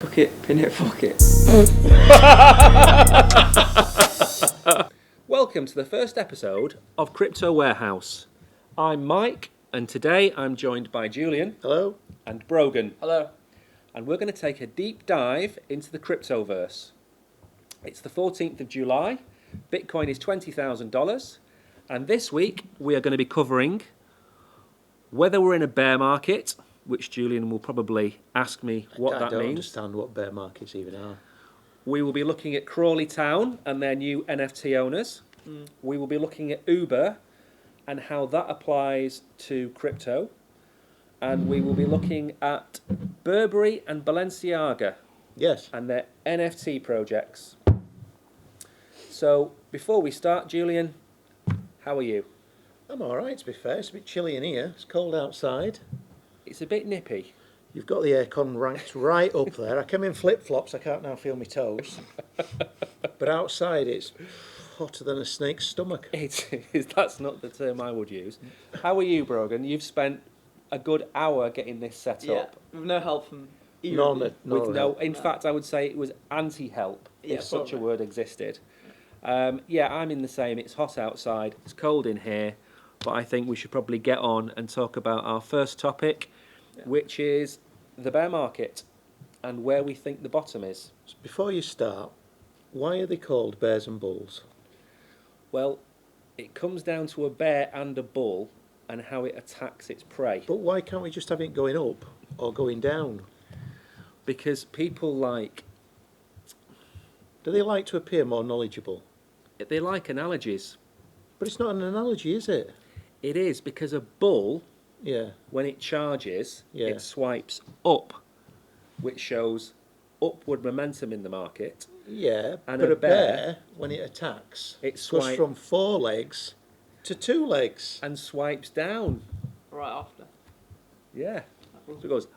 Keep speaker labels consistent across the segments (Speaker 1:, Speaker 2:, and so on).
Speaker 1: Fuck it, pin it, fuck it.
Speaker 2: Welcome to the first episode of Crypto Warehouse. I'm Mike, and today I'm joined by Julian.
Speaker 3: Hello.
Speaker 2: And Brogan.
Speaker 1: Hello.
Speaker 2: And we're going to take a deep dive into the cryptoverse. It's the 14th of July, Bitcoin is $20,000, and this week we are going to be covering whether we're in a bear market, which Julian will probably ask me what that means.
Speaker 3: I don't understand what bear markets even are.
Speaker 2: We will be looking at Crawley Town and their new NFT owners. We will be looking at Uber and how that applies to crypto. And we will be looking at Burberry and Balenciaga.
Speaker 3: Yes.
Speaker 2: And their NFT projects. So, before we start, Julian, how are you?
Speaker 3: I'm all right, to be fair. It's a bit chilly in here. It's cold outside.
Speaker 2: It's a bit nippy.
Speaker 3: You've got the aircon ranked right up there. I came in flip-flops. I can't now feel my toes. But outside it's hotter than a snake's stomach.
Speaker 2: It is. That's not the term I would use. How are you, Brogan? You've spent a good hour getting this set up.
Speaker 1: With no help from either.
Speaker 2: In fact, I would say it was anti-help, if such a word existed. I'm in the same. It's hot outside, it's cold in here, but I think we should probably get on and talk about our first topic, which is the bear market and where we think the bottom is.
Speaker 3: Before you start, why are they called bears and bulls?
Speaker 2: Well, it comes down to a bear and a bull and how it attacks its prey.
Speaker 3: But why can't we just have it going up or going down?
Speaker 2: Because people
Speaker 3: Do they like to appear more knowledgeable?
Speaker 2: they like analogies.
Speaker 3: But it's not an analogy, is it?
Speaker 2: It is, because a bull,
Speaker 3: Yeah.
Speaker 2: when it charges,
Speaker 3: Yeah.
Speaker 2: it swipes up, which shows upward momentum in the market.
Speaker 3: Yeah,
Speaker 2: And
Speaker 3: but
Speaker 2: a
Speaker 3: a bear, when it attacks,
Speaker 2: It
Speaker 3: goes
Speaker 2: swipe-
Speaker 3: from 4 legs to 2 legs.
Speaker 2: And swipes down.
Speaker 1: Right after.
Speaker 2: Yeah. So it goes,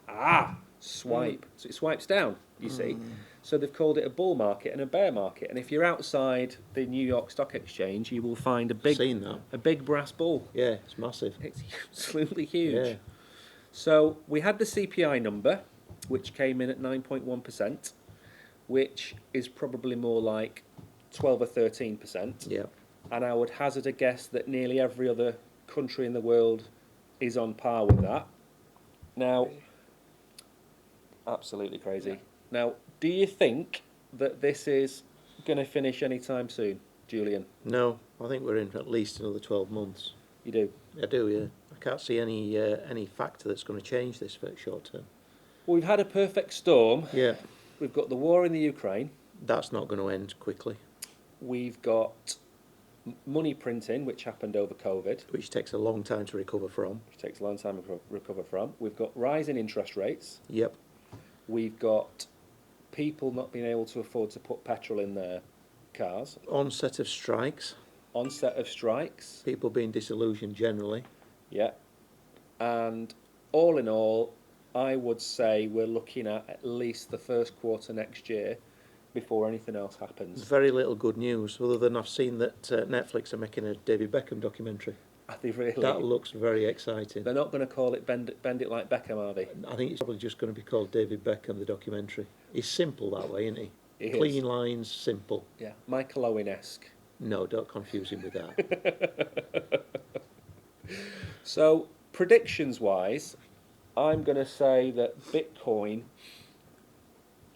Speaker 2: swipe. So it swipes down, you see. So they've called it a bull market and a bear market. And if you're outside the New York Stock Exchange, you will find
Speaker 3: Seen that.
Speaker 2: a big brass bull.
Speaker 3: Yeah, it's massive.
Speaker 2: It's absolutely huge.
Speaker 3: Yeah.
Speaker 2: So we had the CPI number, which came in at 9.1%, which is probably more like 12 or 13%.
Speaker 3: Yeah.
Speaker 2: And I would hazard a guess that nearly every other country in the world is on par with that. Now, absolutely crazy.
Speaker 1: Yeah.
Speaker 2: Now, do you think that this is going to finish anytime soon, Julian?
Speaker 3: No, I think we're in for at least another 12 months.
Speaker 2: You do?
Speaker 3: I do, yeah. I can't see any factor that's going to change this for short term.
Speaker 2: Well, we've had a perfect storm.
Speaker 3: Yeah.
Speaker 2: We've got the war in the Ukraine.
Speaker 3: That's not going to end quickly,
Speaker 2: We've got money printing, which happened over COVID,
Speaker 3: which takes a long time to recover from.
Speaker 2: which takes a long time to recover from. We've got rising interest rates.
Speaker 3: Yep.
Speaker 2: We've got people not being able to afford to put petrol in their cars.
Speaker 3: Onset of strikes,
Speaker 2: Onset of strikes.
Speaker 3: people being disillusioned generally.
Speaker 2: Yeah. And all in all, I would say we're looking at least the first quarter next year before anything else
Speaker 3: There's
Speaker 2: happens.
Speaker 3: very little good news, other than I've seen that Netflix are making a David Beckham documentary.
Speaker 2: Are they really?
Speaker 3: That looks very exciting.
Speaker 2: They're not going to call it Bend It Like Beckham, are they?
Speaker 3: I think it's probably just going to be called David Beckham, the documentary. He's simple that way, isn't he?
Speaker 2: He is.
Speaker 3: Clean lines, simple.
Speaker 2: Yeah. Michael Owen-esque.
Speaker 3: No, don't confuse him with that.
Speaker 2: So, predictions-wise, I'm going to say that Bitcoin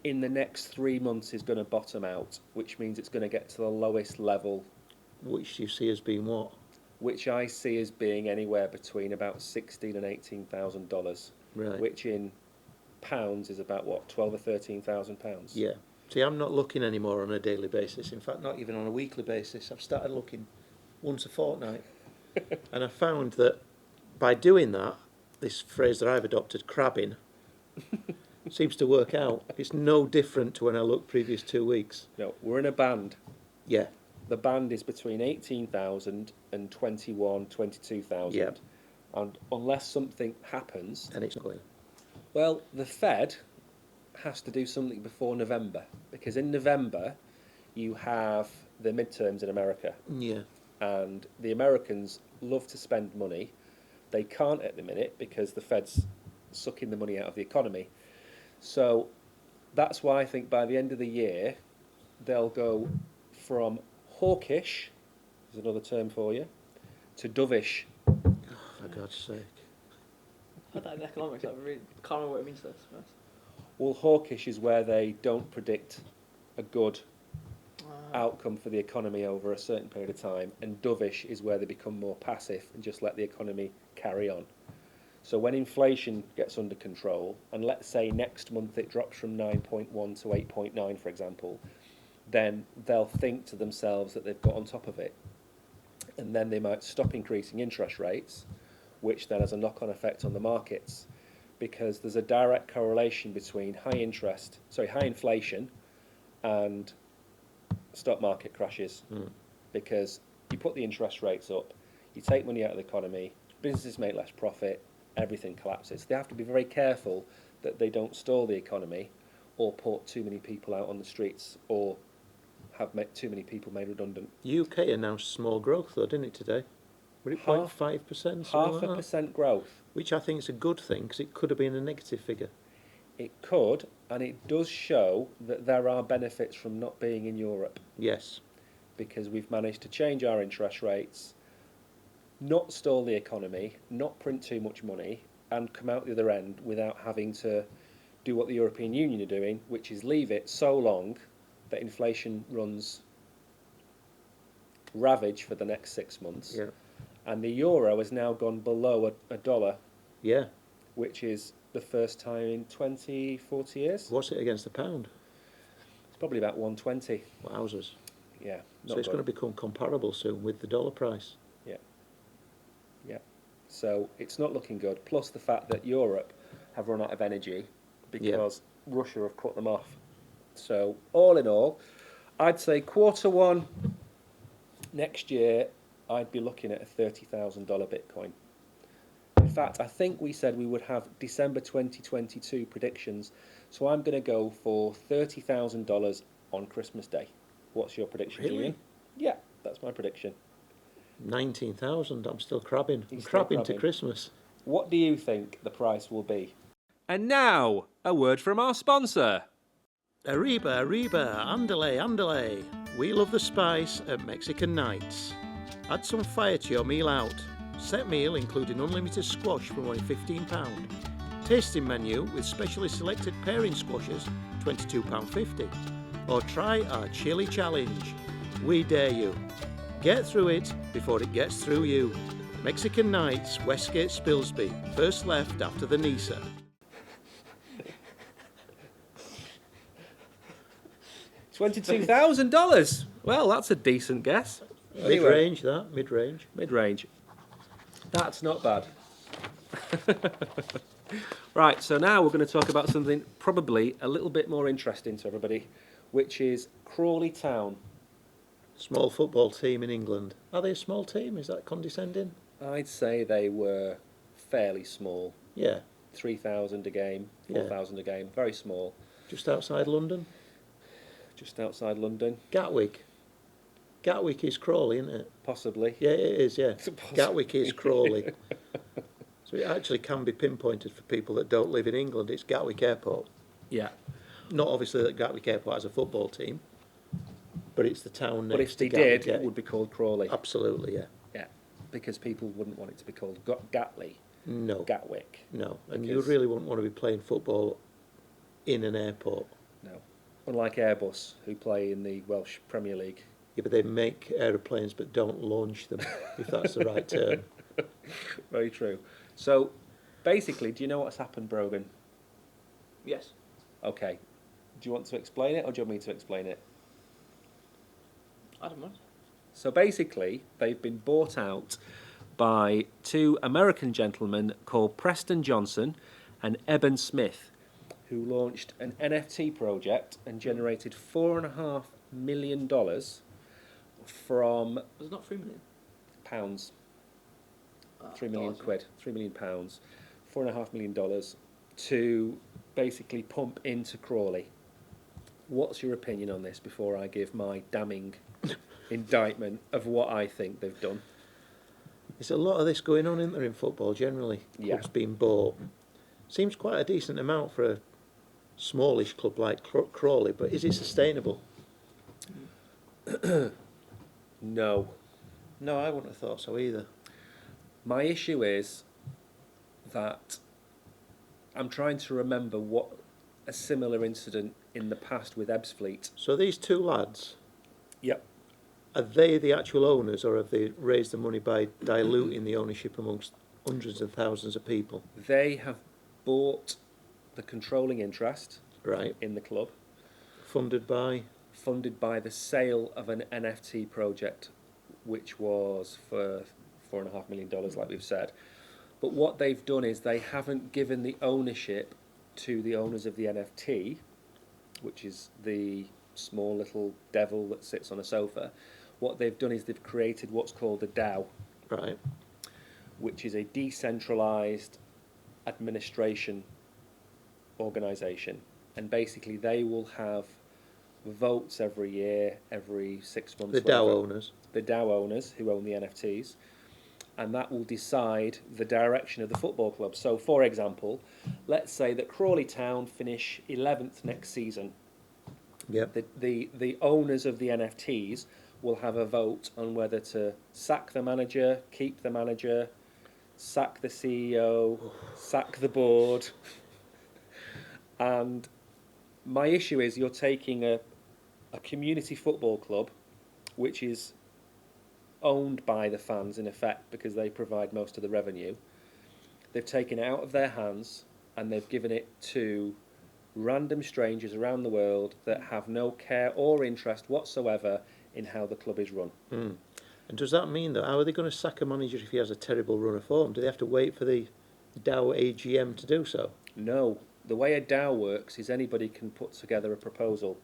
Speaker 2: in the next 3 months is going to bottom out, which means it's going to get to the lowest level,
Speaker 3: Which you see as being what?
Speaker 2: which I see as being anywhere between about $16,000 and $18,000,
Speaker 3: Right.
Speaker 2: which in pounds is about what, 12 or 13,000 pounds.
Speaker 3: Yeah. See, I'm not looking anymore on a daily basis. In fact, not even on a weekly basis. I've started looking once a fortnight. And I found that by doing that, this phrase that I've adopted, crabbing, seems to work out. It's no different to when I looked previous 2 weeks.
Speaker 2: No, we're in a band.
Speaker 3: Yeah.
Speaker 2: The band is between 18,000 and 21, 22,000.
Speaker 3: Yeah.
Speaker 2: And unless something happens,
Speaker 3: And it's not going.
Speaker 2: well, the Fed has to do something before November, because in November you have the midterms in America,
Speaker 3: Yeah.
Speaker 2: and the Americans love to spend money. They can't at the minute because the Fed's sucking the money out of the economy. So That's why I think by the end of the year, they'll go from hawkish, is another term for you, to dovish.
Speaker 3: For God's sake.
Speaker 1: I had that in economics. I really can't remember what it means to this.
Speaker 2: Well, hawkish is where they don't predict a good outcome for the economy over a certain period of time, and dovish is where they become more passive and just let the economy carry on. So when inflation gets under control, and let's say next month it drops from 9.1 to 8.9, for example, then they'll think to themselves that they've got on top of it. And then they might stop increasing interest rates, which then has a knock-on effect on the markets, because there's a direct correlation between high inflation and stock market crashes. Because you put the interest rates up, you take money out of the economy, businesses make less profit, everything collapses. They have to be very careful that they don't stall the economy or put too many people out on the streets or have too many people made redundant.
Speaker 3: UK announced small growth though, didn't it, today? Was it 0.5%?
Speaker 2: Half a percent growth.
Speaker 3: Which I think is a good thing, because it could have been a negative figure.
Speaker 2: It could, and it does show that there are benefits from not being in Europe.
Speaker 3: Yes.
Speaker 2: Because we've managed to change our interest rates, not stall the economy, not print too much money, and come out the other end without having to do what the European Union are doing, which is leave it so long that inflation runs ravage for the next 6 months.
Speaker 3: Yeah.
Speaker 2: And the euro has now gone below a dollar.
Speaker 3: Yeah.
Speaker 2: Which is the first time in 20, 40 years.
Speaker 3: What's it against the pound?
Speaker 2: It's probably about 120.
Speaker 3: Wowzers.
Speaker 2: Yeah.
Speaker 3: So it's going to become comparable soon with the dollar price.
Speaker 2: Yeah. Yeah. So it's not looking good. Plus the fact that Europe have run out of energy because Russia have cut them off. So all in all, I'd say Q1 next year, I'd be looking at a $30,000 Bitcoin. In fact, I think we said we would have December 2022 predictions. So I'm going to go for $30,000 on Christmas Day. What's your prediction,
Speaker 3: Really?
Speaker 2: Julian? Yeah, that's my prediction.
Speaker 3: 19,000. I'm still crabbing.
Speaker 2: He's
Speaker 3: I'm
Speaker 2: still
Speaker 3: crabbing to
Speaker 2: crabbing.
Speaker 3: Christmas.
Speaker 2: What do you think the price will be? And now, a word from our sponsor.
Speaker 3: Arriba, arriba, andale, andale. We love the spice at Mexican Nights. Add some fire to your meal out. Set meal including unlimited squash from only £15. Tasting menu with specially selected pairing squashes, £22.50. Or try our chili challenge. We dare you. Get through it before it gets through you. Mexican Nights, Westgate, Spilsby. First left after the Nisa.
Speaker 2: $22,000. Well, that's a decent guess.
Speaker 3: Mid-range, that. Mid-range.
Speaker 2: Mid-range. That's not bad. Right, so now we're going to talk about something probably a little bit more interesting to everybody, which is Crawley Town.
Speaker 3: Small football team in England. Are they a small team? Is that condescending?
Speaker 2: I'd say they were fairly small.
Speaker 3: Yeah.
Speaker 2: 3,000 a game, 4,000 a game, very small.
Speaker 3: Just outside London?
Speaker 2: Just outside London.
Speaker 3: Gatwick. Gatwick is Crawley, isn't it?
Speaker 2: Possibly.
Speaker 3: Yeah, it is, yeah.
Speaker 2: Possibly.
Speaker 3: Gatwick is Crawley. So it actually can be pinpointed for people that don't live in England. It's Gatwick Airport.
Speaker 2: Yeah.
Speaker 3: Not obviously that Gatwick Airport has a football team, but it's the town next
Speaker 2: But if
Speaker 3: to
Speaker 2: they
Speaker 3: Gatwick.
Speaker 2: did, it would be called Crawley.
Speaker 3: Absolutely, yeah.
Speaker 2: Yeah. Because people wouldn't want it to be called Gatley.
Speaker 3: No.
Speaker 2: Gatwick.
Speaker 3: No. And you
Speaker 2: Because-
Speaker 3: really wouldn't want to be playing football in an airport.
Speaker 2: No. Unlike Airbus, who play in the Welsh Premier League.
Speaker 3: Yeah, but they make aeroplanes but don't launch them, if that's the right term.
Speaker 2: Very true. So, basically, do you know what's happened, Brogan?
Speaker 1: Yes.
Speaker 2: Okay. Do you want to explain it, or do you want me to explain it?
Speaker 1: I don't mind.
Speaker 2: So basically, they've been bought out by two American gentlemen called Preston Johnson and Eben Smith, who launched an NFT project and generated $4.5 million from
Speaker 1: Was it not 3 million?
Speaker 2: pounds.
Speaker 1: Oh,
Speaker 2: 3 million
Speaker 1: dollars.
Speaker 2: quid, £3 million, $4.5 million to basically pump into Crawley. What's your opinion on this before I give my damning indictment of what I think they've done?
Speaker 3: There's a lot of this going on, isn't there, in football generally?
Speaker 2: Yeah.
Speaker 3: Clubs being bought. Seems quite a decent amount for smallish club like Crawley, but is it sustainable?
Speaker 2: No.
Speaker 3: No, I wouldn't have thought so either.
Speaker 2: My issue is that I'm trying to remember what a similar incident in the past with Ebbsfleet.
Speaker 3: So these two lads,
Speaker 2: Yep.
Speaker 3: are they the actual owners, or have they raised the money by diluting the ownership amongst hundreds and thousands of people?
Speaker 2: They have bought the controlling interest
Speaker 3: Right.
Speaker 2: in the club,
Speaker 3: Funded by?
Speaker 2: funded by the sale of an NFT project, which was for $4.5 million, like we've said. But what they've done is they haven't given the ownership to the owners of the NFT, which is the small little devil that sits on a sofa. What they've done is they've created what's called a DAO,
Speaker 3: Right.
Speaker 2: which is a decentralized administration organisation. And basically they will have votes every year, every 6 months.
Speaker 3: The DAO
Speaker 2: whatever.
Speaker 3: owners.
Speaker 2: The DAO owners who own the NFTs, and that will decide the direction of the football club. So, for example, let's say that Crawley Town finish 11th next season.
Speaker 3: Yep.
Speaker 2: The owners of the NFTs will have a vote on whether to sack the manager, keep the manager, sack the CEO, sack the board. And my issue is you're taking a community football club, which is owned by the fans in effect because they provide most of the revenue. They've taken it out of their hands and they've given it to random strangers around the world that have no care or interest whatsoever in how the club is run.
Speaker 3: Mm. And does that mean that how are they going to sack a manager if he has a terrible run of form? Do they have to wait for the DAO AGM to do so?
Speaker 2: No, the way a DAO works is anybody can put together a proposal.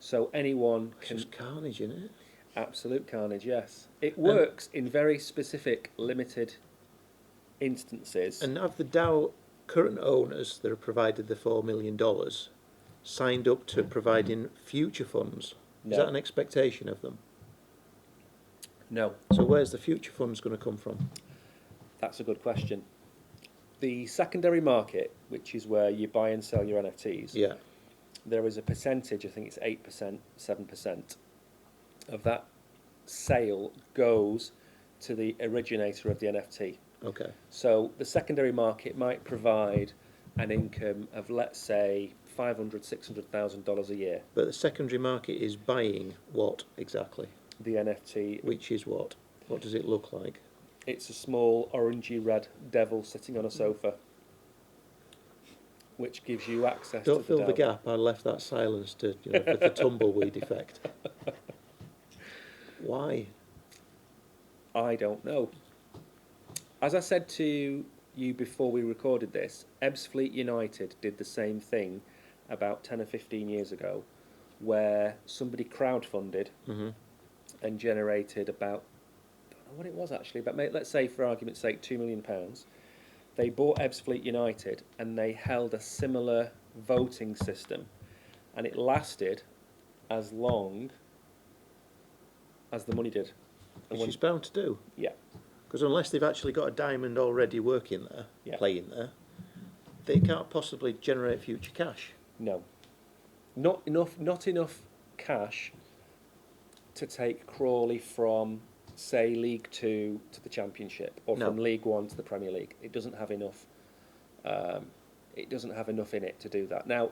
Speaker 2: So anyone
Speaker 3: It's
Speaker 2: can...
Speaker 3: just carnage, isn't it?
Speaker 2: Absolute carnage, yes. It works in very specific, limited instances.
Speaker 3: And have the DAO current owners that have provided the $4 million signed up to providing future funds?
Speaker 2: No.
Speaker 3: Is that an expectation of them?
Speaker 2: No,
Speaker 3: So where's the future funds going to come from?
Speaker 2: that's a good question. The secondary market, which is where you buy and sell your NFTs,
Speaker 3: Yeah.
Speaker 2: there is a percentage, I think it's 8%, 7%, of that sale goes to the originator of the NFT.
Speaker 3: Okay.
Speaker 2: So the secondary market might provide an income of, let's say, $500,000, $600,000 a year.
Speaker 3: But the secondary market is buying what exactly?
Speaker 2: The NFT,
Speaker 3: Which is what? What does it look like?
Speaker 2: it's a small orangey red devil sitting on a sofa, which gives you access
Speaker 3: Don't
Speaker 2: to
Speaker 3: fill the
Speaker 2: DAO.
Speaker 3: gap. I left that silence to for the tumbleweed effect. Why?
Speaker 2: I don't know. As I said to you before we recorded this, Ebbsfleet United did the same thing about 10 or 15 years ago, where somebody crowdfunded
Speaker 3: Mm-hmm.
Speaker 2: and generated about, I don't know what it was actually, but let's say for argument's sake £2 million. They bought Ebbsfleet United and they held a similar voting system, and it lasted as long as the money did. And
Speaker 3: Which is bound to do.
Speaker 2: yeah,
Speaker 3: Because unless they've actually got a diamond already working there,
Speaker 2: Yeah.
Speaker 3: playing there, they can't possibly generate future cash.
Speaker 2: no, not enough cash to take Crawley from, say, League Two to the Championship, or
Speaker 3: No.
Speaker 2: from League One to the Premier League. It doesn't have enough. It doesn't have enough in it to do that. Now,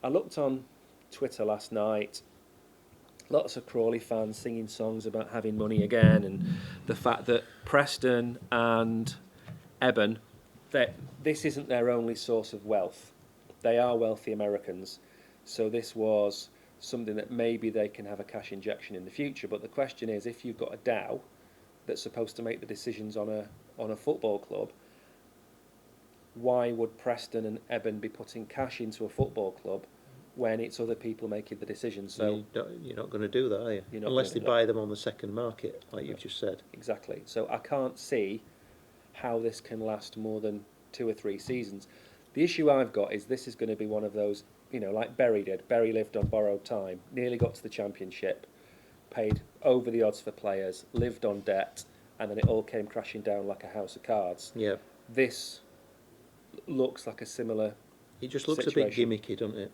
Speaker 2: I looked on Twitter last night. Lots of Crawley fans singing songs about having money again, and the fact that Preston and Eben, that this isn't their only source of wealth. They are wealthy Americans, so this was something that maybe they can have a cash injection in the future. But the question is, if you've got a DAO that's supposed to make the decisions on a football club, why would Preston and Eben be putting cash into a football club when it's other people making the decisions? So
Speaker 3: You're not going to do that, are you?
Speaker 2: You're not
Speaker 3: Unless
Speaker 2: gonna
Speaker 3: they
Speaker 2: do
Speaker 3: buy them on the second market, like you've just said.
Speaker 2: exactly. So I can't see how this can last more than 2 or 3 seasons. The issue I've got is this is going to be one of those, like Bury did. Bury lived on borrowed time, nearly got to the Championship, paid over the odds for players, lived on debt, and then it all came crashing down like a house of cards.
Speaker 3: Yeah.
Speaker 2: This looks like a similar
Speaker 3: It just looks a
Speaker 2: situation.
Speaker 3: bit gimmicky, doesn't it?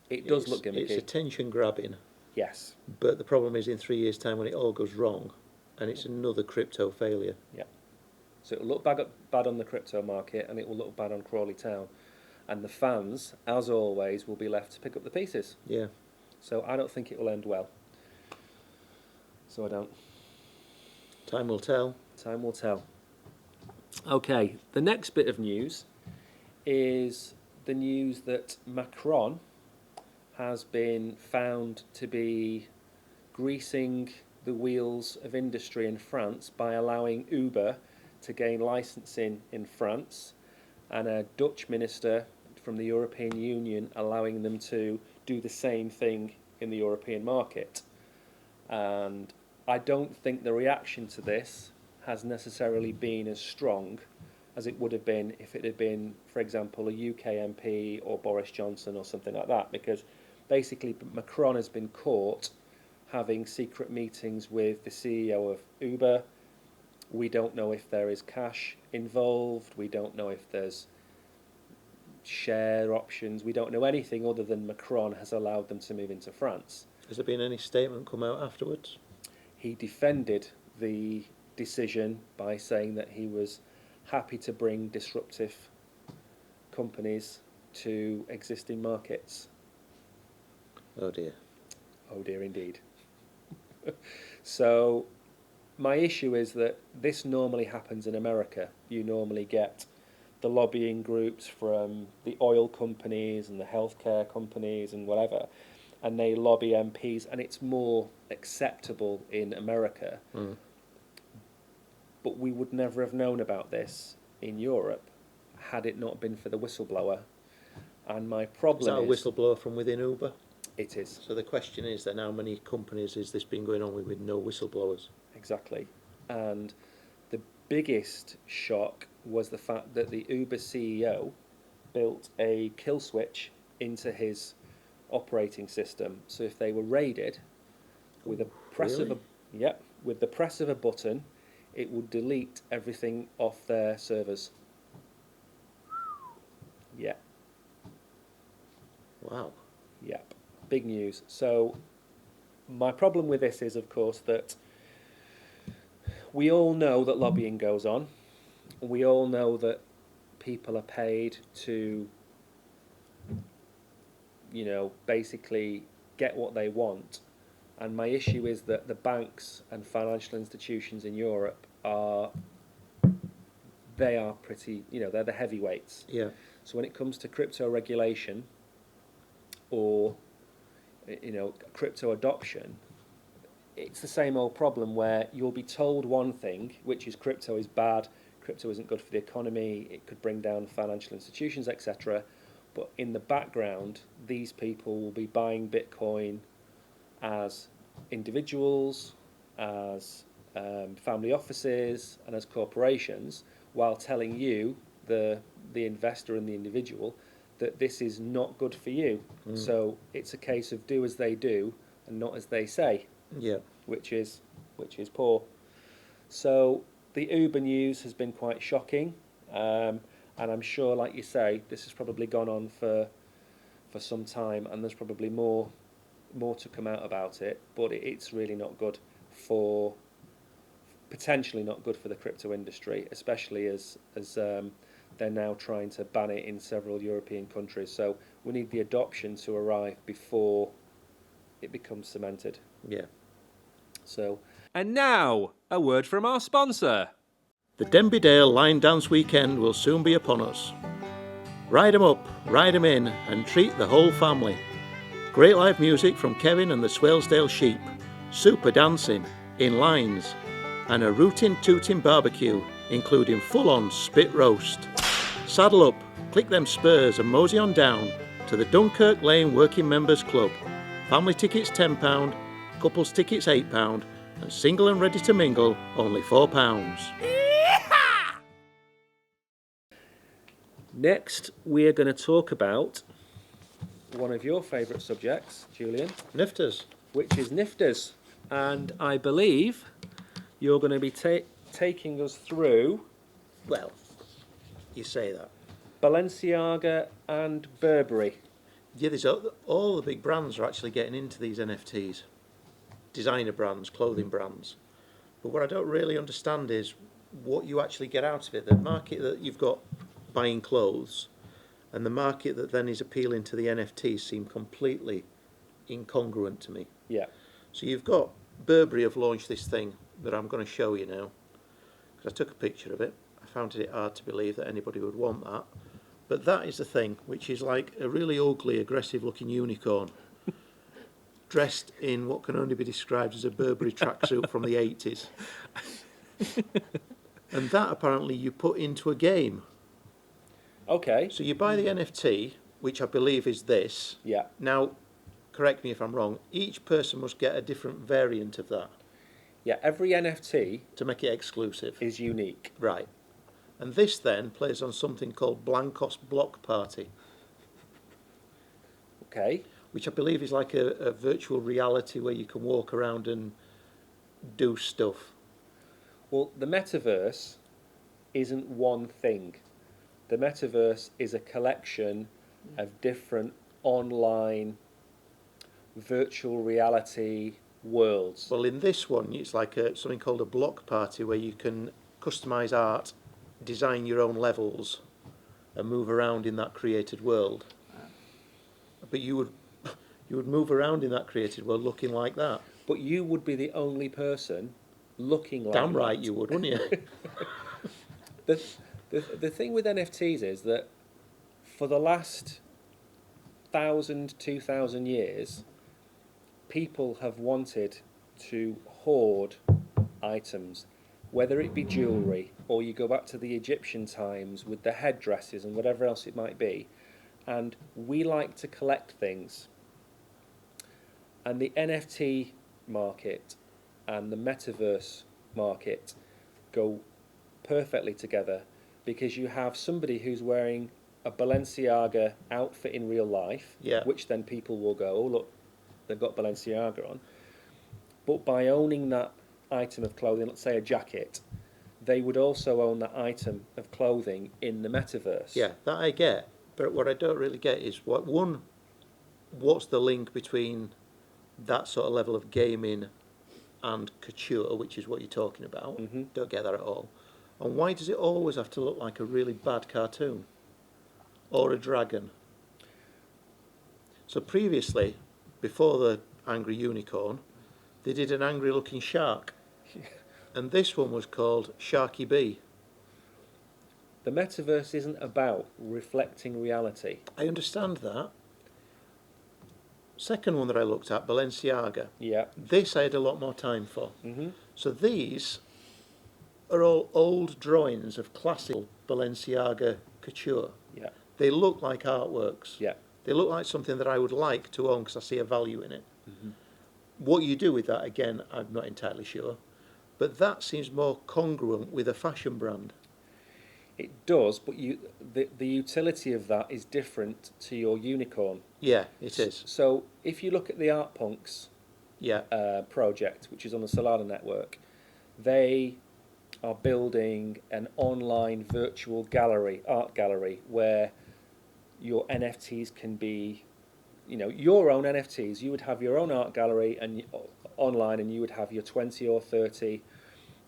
Speaker 2: It does look gimmicky.
Speaker 3: It's attention grabbing.
Speaker 2: Yes.
Speaker 3: But the problem is in 3 years' time when it all goes wrong, and it's another crypto failure.
Speaker 2: Yeah. So it'll look bad on the crypto market, and it will look bad on Crawley Town. And the fans, as always, will be left to pick up the pieces.
Speaker 3: Yeah.
Speaker 2: So I don't think it will end well. So I don't.
Speaker 3: Time will tell.
Speaker 2: Time will tell. Okay, the next bit of news is the news that Macron has been found to be greasing the wheels of industry in France by allowing Uber to gain licensing in France, and a Dutch minister from the European Union allowing them to do the same thing in the European market. And I don't think the reaction to this has necessarily been as strong as it would have been if it had been, for example, a UK MP or Boris Johnson or something like that, because basically Macron has been caught having secret meetings with the CEO of Uber. We don't know if there is cash involved. We don't know if there's share options. We don't know anything other than Macron has allowed them to move into France.
Speaker 3: Has there been any statement come out afterwards?
Speaker 2: He defended the decision by saying that he was happy to bring disruptive companies to existing markets.
Speaker 3: Oh dear.
Speaker 2: Oh dear indeed. So my issue is that this normally happens in America. You normally get the lobbying groups from the oil companies and the healthcare companies and whatever, and they lobby MPs, and it's more acceptable in America.
Speaker 3: Mm.
Speaker 2: But we would never have known about this in Europe had it not been for the whistleblower. And my problem
Speaker 3: Is that a whistleblower from within Uber?
Speaker 2: It is.
Speaker 3: So the question is then how many companies has this been going on with no whistleblowers?
Speaker 2: Exactly. And the biggest shock was the fact that the Uber CEO built a kill switch into his operating system. So if they were raided, with a press
Speaker 3: really?
Speaker 2: with the press of a button, it would delete everything off their servers. Yeah.
Speaker 3: Wow.
Speaker 2: Yep. Big news. So my problem with this is, of course, that we all know that lobbying goes on. We all know that people are paid to, basically get what they want. And my issue is that the banks and financial institutions in Europe they are pretty, they're the heavyweights.
Speaker 3: Yeah.
Speaker 2: So when it comes to crypto regulation or, crypto adoption, it's the same old problem where you'll be told one thing, which is crypto is bad, crypto isn't good for the economy, it could bring down financial institutions, etc. But in the background, these people will be buying Bitcoin as individuals, as family offices, and as corporations, while telling you, the investor and the individual, that this is not good for you. Mm. So it's a case of do as they do and not as they say.
Speaker 3: Yeah.
Speaker 2: Which is poor. So the Uber news has been quite shocking, and I'm sure, like you say, this has probably gone on for some time, and there's probably more to come out about it. But it's really not good potentially not good for the crypto industry, especially as they're now trying to ban it in several European countries. So we need the adoption to arrive before it becomes cemented.
Speaker 3: Yeah.
Speaker 2: So, and now a word from our sponsor.
Speaker 3: The Denby Dale Line Dance Weekend will soon be upon us. Ride 'em up, ride 'em in, and treat the whole family. Great live music from Kevin and the Swalesdale Sheep, super dancing, in lines, and a rootin' tootin' barbecue, including full-on spit roast. Saddle up, click them spurs and mosey on down to the Dunkirk Lane Working Members Club. Family tickets £10, couples tickets £8, and single and ready to mingle only £4.
Speaker 2: Next, we are going to talk about one of your favourite subjects, Julian.
Speaker 3: Nifters.
Speaker 2: Which is nifters. And I believe you're going to be taking us through...
Speaker 3: Well, you say that.
Speaker 2: Balenciaga and Burberry.
Speaker 3: Yeah, there's all the big brands are actually getting into these NFTs. Designer brands, clothing brands. But what I don't really understand is what you actually get out of it. The market that you've got buying clothes and the market that then is appealing to the NFTs seem completely incongruent to me.
Speaker 2: Yeah.
Speaker 3: So you've got Burberry have launched this thing that I'm going to show you now. Because I took a picture of it. I found it hard to believe that anybody would want that. But that is the thing, which is like a really ugly, aggressive-looking unicorn dressed in what can only be described as a Burberry tracksuit from the 80s. And that apparently you put into a game.
Speaker 2: Okay.
Speaker 3: So you buy the NFT, which I believe is this.
Speaker 2: Yeah.
Speaker 3: Now, correct me if I'm wrong, each person must get a different variant of that
Speaker 2: Yeah, every NFT
Speaker 3: to make it exclusive.
Speaker 2: is unique.
Speaker 3: Right. And this then plays on something called Blancos Block Party,
Speaker 2: Okay.
Speaker 3: which I believe is like a virtual reality where you can walk around and do stuff.
Speaker 2: Well, the metaverse isn't one thing. The metaverse is a collection of different online virtual reality worlds.
Speaker 3: Well, in this one, it's like something called a block party where you can customise art, design your own levels, and move around in that created world. But you would move around in that created world looking like that.
Speaker 2: But you would be the only person looking like
Speaker 3: Damn
Speaker 2: that.
Speaker 3: right you would, wouldn't you?
Speaker 2: The thing with NFTs is that for the last 1,000, 2,000 years, people have wanted to hoard items, whether it be jewellery or you go back to the Egyptian times with the headdresses and whatever else it might be. And we like to collect things. And the NFT market and the metaverse market go perfectly together because you have somebody who's wearing a Balenciaga outfit in real life,
Speaker 3: Yeah.
Speaker 2: which then people will go, oh look, they've got Balenciaga on. But by owning that item of clothing, let's say a jacket, they would also own that item of clothing in the metaverse.
Speaker 3: Yeah, that I get. But what I don't really get is what's the link between that sort of level of gaming and couture, which is what you're talking about.
Speaker 2: Mm-hmm.
Speaker 3: Don't get that at all. And why does it always have to look like a really bad cartoon? Or a dragon? So previously, before the angry unicorn, they did an angry looking shark. And this one was called Sharky B.
Speaker 2: The metaverse isn't about reflecting reality.
Speaker 3: I understand that. Second one that I looked at, Balenciaga.
Speaker 2: Yeah.
Speaker 3: This I had a lot more time for.
Speaker 2: Mm-hmm.
Speaker 3: So these are all old drawings of classical Balenciaga couture.
Speaker 2: Yeah.
Speaker 3: They look like artworks.
Speaker 2: Yeah.
Speaker 3: They look like something that I would like to own because I see a value in it.
Speaker 2: Mm-hmm.
Speaker 3: What you do with that, again, I'm not entirely sure. But that seems more congruent with a fashion brand.
Speaker 2: It does, but the utility of that is different to your unicorn.
Speaker 3: Yeah, it is.
Speaker 2: So if you look at the Art Punks
Speaker 3: Yeah.
Speaker 2: project, which is on the Solana network, they are building an online virtual gallery, art gallery, where your NFTs can be, your own NFTs. You would have your own art gallery and online, and you would have your 20 or 30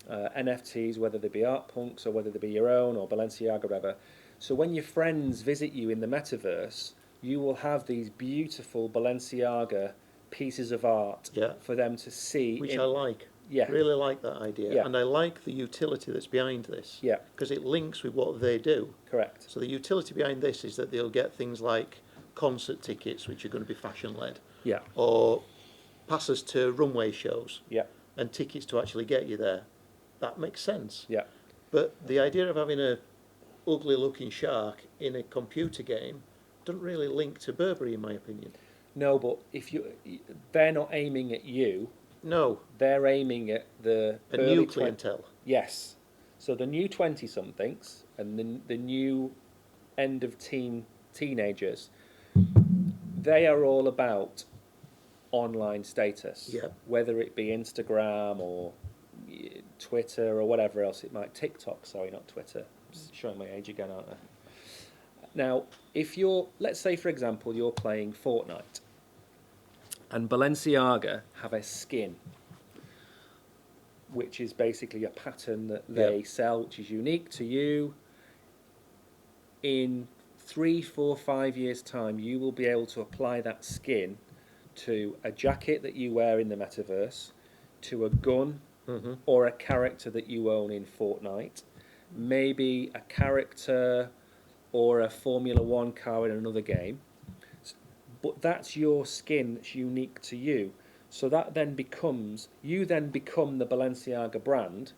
Speaker 2: NFTs, whether they be Art Punks or whether they be your own or Balenciaga or whatever. So when your friends visit you in the metaverse, you will have these beautiful Balenciaga pieces of art for them to see.
Speaker 3: Which I like.
Speaker 2: Yeah.
Speaker 3: Really like that idea.
Speaker 2: Yeah.
Speaker 3: And I like the utility that's behind this.
Speaker 2: Yeah.
Speaker 3: Because it links with what they do.
Speaker 2: Correct.
Speaker 3: So the utility behind this is that they'll get things like concert tickets, which are going to be fashion-led.
Speaker 2: Yeah.
Speaker 3: Or passes to runway shows.
Speaker 2: Yeah.
Speaker 3: And tickets to actually get you there. That makes sense.
Speaker 2: Yeah.
Speaker 3: But the idea of having a ugly-looking shark in a computer game doesn't really link to Burberry, in my opinion.
Speaker 2: No, but they're not aiming at you.
Speaker 3: No.
Speaker 2: They're aiming at the
Speaker 3: A new clientele.
Speaker 2: Yes. So the new 20-somethings and the new end of teenagers, they are all about online status.
Speaker 3: Yeah.
Speaker 2: Whether it be Instagram or Twitter or whatever else it might. TikTok, sorry, not Twitter. I'm showing my age again, aren't I? Now, let's say for example, you're playing Fortnite, and Balenciaga have a skin, which is basically a pattern that they sell, which is unique to you. In 3, 4, 5 years' time, you will be able to apply that skin to a jacket that you wear in the metaverse, to a gun, or a character that you own in Fortnite, maybe a character or a Formula 1 car in another game. But that's your skin that's unique to you. So that then you then become the Balenciaga brand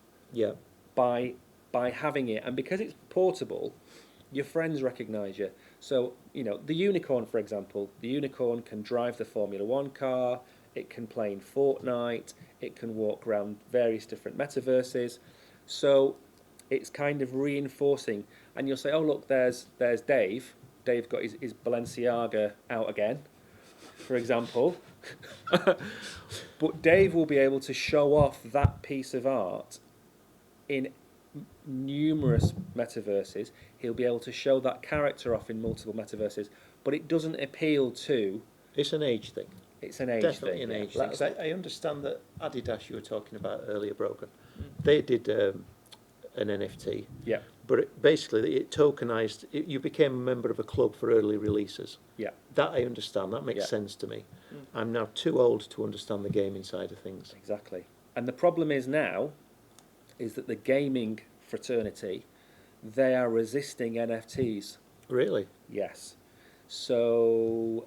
Speaker 2: by having it. And because it's portable, your friends recognise you. So, the unicorn, for example, the unicorn can drive the Formula 1 car, it can play in Fortnite, it can walk around various different metaverses. So it's kind of reinforcing. And you'll say, oh, look, there's Dave. Dave got his Balenciaga out again, for example. But Dave will be able to show off that piece of art in numerous metaverses. He'll be able to show that character off in multiple metaverses, but it doesn't appeal to...
Speaker 3: It's an age thing.
Speaker 2: It's an age
Speaker 3: Definitely
Speaker 2: thing.
Speaker 3: Definitely an age thing. 'Cause I understand that Adidas you were talking about earlier, Brogan, they did an NFT.
Speaker 2: Yeah.
Speaker 3: But basically it tokenized, you became a member of a club for early releases.
Speaker 2: Yeah.
Speaker 3: That I understand, that makes sense to me. I'm now too old to understand the gaming side of things.
Speaker 2: Exactly. And the problem is now, is that the gaming fraternity, they are resisting NFTs.
Speaker 3: Really?
Speaker 2: Yes. So,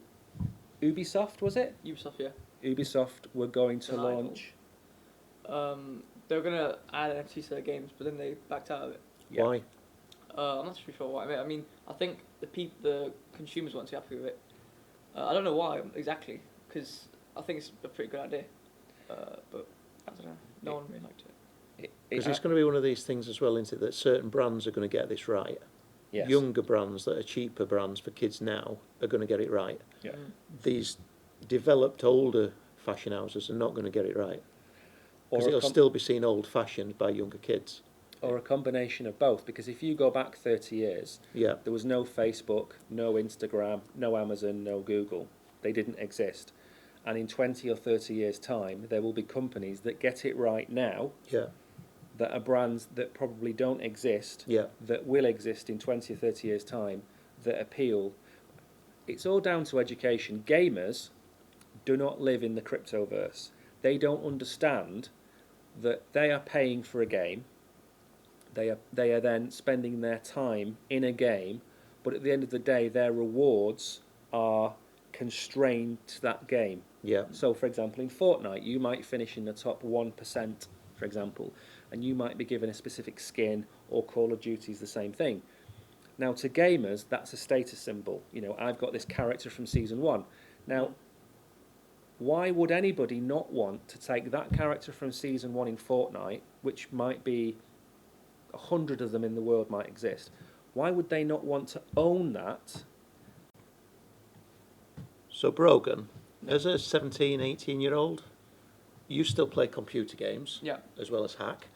Speaker 2: Ubisoft, was it?
Speaker 1: Ubisoft, yeah.
Speaker 2: Ubisoft were going to launch...
Speaker 1: They were going to add NFTs to their games, but then they backed out of it.
Speaker 2: Yeah.
Speaker 3: Why?
Speaker 1: I'm not too sure why. I mean, I think the consumers weren't too happy with it. I don't know why exactly, because I think it's a pretty good idea. But I don't know. No one really liked it.
Speaker 3: Because it's going to be one of these things as well, isn't it, that certain brands are going to get this right.
Speaker 2: Yes.
Speaker 3: Younger brands that are cheaper brands for kids now are going to get it right.
Speaker 2: Yeah.
Speaker 3: These developed older fashion houses are not going to get it right. Because
Speaker 2: Or
Speaker 3: it'll still be seen old-fashioned by younger kids.
Speaker 2: Or a combination of both, because if you go back 30 years,
Speaker 3: Yeah.
Speaker 2: there was no Facebook, no Instagram, no Amazon, no Google. They didn't exist. And in 20 or 30 years' time, there will be companies that get it right now,
Speaker 3: Yeah.
Speaker 2: that are brands that probably don't exist,
Speaker 3: Yeah.
Speaker 2: that will exist in 20 or 30 years' time, that appeal. It's all down to education. Gamers do not live in the cryptoverse. They don't understand that they are paying for a game. They are then spending their time in a game, but at the end of the day, their rewards are constrained to that game.
Speaker 3: Yeah.
Speaker 2: So, for example, in Fortnite, you might finish in the top 1%, for example, and you might be given a specific skin, or Call of Duty is the same thing. Now, to gamers, that's a status symbol. I've got this character from Season 1. Now, why would anybody not want to take that character from Season 1 in Fortnite, which might be 100 of them in the world might exist, why would they not want to own that?
Speaker 3: So, Brogan, as a 17, 18-year-old, you still play computer games,
Speaker 1: Yeah.
Speaker 3: as well as hack.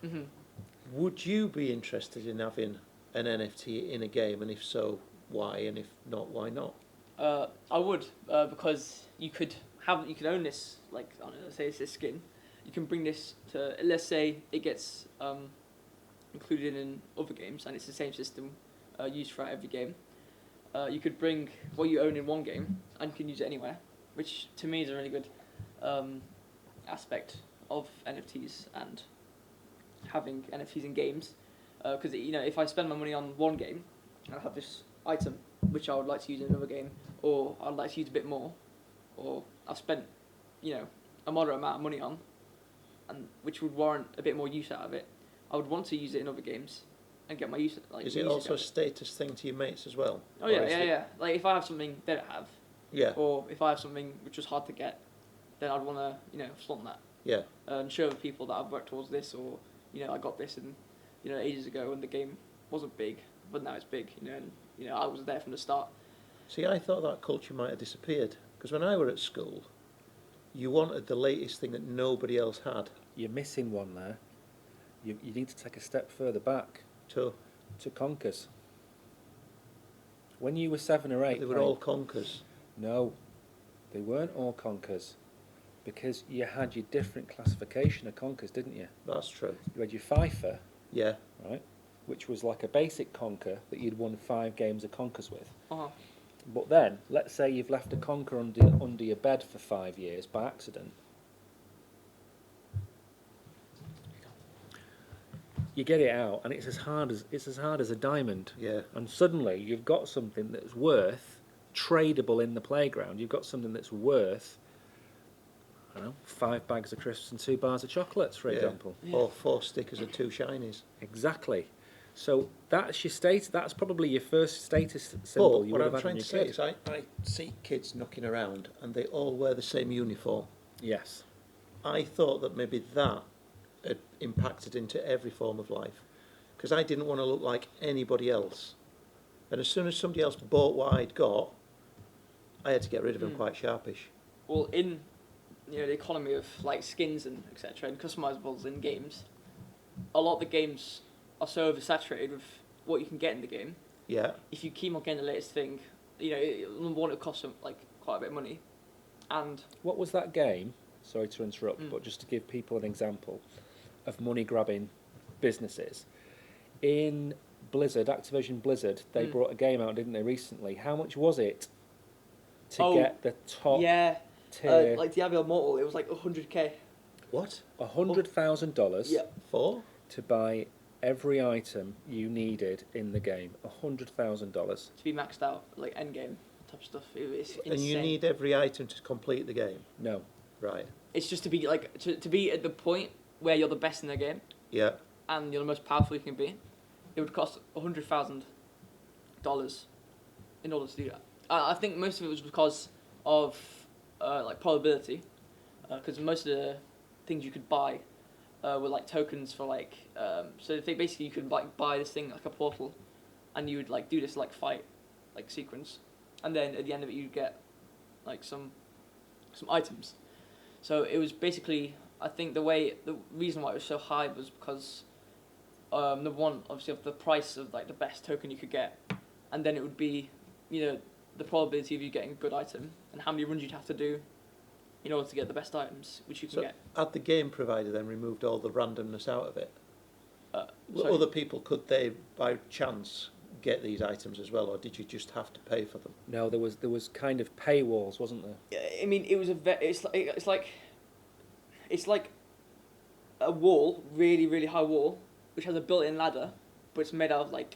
Speaker 1: Mhm.
Speaker 3: Would you be interested in having an NFT in a game, and if so, why, and if not, why not?
Speaker 1: I would, because you could own this, like, I don't know, let's say it's this skin. You can bring this to, let's say it gets included in other games, and it's the same system used throughout every game. You could bring what you own in one game, and you can use it anywhere, which to me is a really good aspect of NFTs and having NFTs in games. Because if I spend my money on one game, and I have this item which I would like to use in another game, or I'd like to use a bit more, or I've spent, a moderate amount of money on, and which would warrant a bit more use out of it, I would want to use it in other games and get my use.
Speaker 3: Is it also a status thing to your mates as well?
Speaker 1: Oh yeah, yeah. Like if I have something they don't have,
Speaker 3: Yeah.
Speaker 1: or if I have something which was hard to get, then I'd want to, flaunt that.
Speaker 3: Yeah.
Speaker 1: And show the people that I've worked towards this, or I got this, and ages ago when the game wasn't big, but now it's big. And I was there from the start.
Speaker 3: See, I thought that culture might have disappeared, because when I were at school, you wanted the latest thing that nobody else had.
Speaker 2: You're missing one there. You need to take a step further back
Speaker 3: So,
Speaker 2: to Conkers. when you were 7 or 8,
Speaker 3: They were all Conkers.
Speaker 2: No, they weren't all Conkers, because you had your different classification of Conkers, didn't you?
Speaker 3: That's true.
Speaker 2: You had your Fifer,
Speaker 3: Yeah.
Speaker 2: right, which was like a basic Conker that you'd won 5 games of Conkers with.
Speaker 1: Uh-huh.
Speaker 2: But then, let's say you've left a Conker under your bed for 5 years by accident. You get it out, and it's as hard as a diamond.
Speaker 3: Yeah.
Speaker 2: And suddenly you've got something that's worth tradable in the playground. You've got something that's worth, I don't know, 5 bags of crisps and 2 bars of chocolates, for example.
Speaker 3: Yeah. Or 4 stickers of 2 shinies.
Speaker 2: Exactly. So that's your status. That's probably your first status symbol
Speaker 3: But
Speaker 2: you
Speaker 3: what
Speaker 2: would
Speaker 3: I'm
Speaker 2: have had
Speaker 3: trying
Speaker 2: in
Speaker 3: to
Speaker 2: your
Speaker 3: say
Speaker 2: kid.
Speaker 3: is I see kids knocking around and they all wear the same uniform.
Speaker 2: Yes.
Speaker 3: I thought that maybe that had impacted into every form of life, because I didn't want to look like anybody else. And as soon as somebody else bought what I'd got, I had to get rid of them quite sharpish.
Speaker 1: Well, in the economy of like skins and etc. and customizables in games, a lot of the games are so oversaturated with what you can get in the game.
Speaker 3: Yeah.
Speaker 1: If you keep on getting the latest thing, number one, it costs them like quite a bit of money, and
Speaker 2: What was that game? Sorry to interrupt, but just to give people an example of money-grabbing businesses. In Blizzard, Activision Blizzard, they brought a game out, didn't they, recently? How much was it to get the top tier?
Speaker 1: like Diablo Immortal, it was like 100k.
Speaker 3: What?
Speaker 2: $100,000
Speaker 1: Yeah.
Speaker 3: For?
Speaker 2: to buy every item you needed in the game. $100,000.
Speaker 1: To be maxed out, like endgame type stuff. It's insane.
Speaker 3: And you need every item to complete the game?
Speaker 2: No.
Speaker 3: Right.
Speaker 1: It's just to be like to be at the point where you're the best in the game
Speaker 3: Yeah.
Speaker 1: and you're the most powerful you can be. It would cost $100,000 in order to do that. I think most of it was because of like probability, because most of the things you could buy were like tokens for like so if they basically you could like buy this thing like a portal, and you would like do this like fight like sequence, and then at the end of it you'd get like some items. So it was basically, I think the reason why it was so high was because number one, obviously of the price of like the best token you could get, and then it would be the probability of you getting a good item and how many runs you'd have to do in order to get the best items which you can get.
Speaker 3: Had the game provider then removed all the randomness out of it?
Speaker 1: Sorry?
Speaker 3: Other people, could they by chance get these items as well, or did you just have to pay for them?
Speaker 2: No, there was kind of paywalls, wasn't there?
Speaker 1: I mean, it was it's like a wall, really really high wall, which has a built-in ladder, but it's made out of like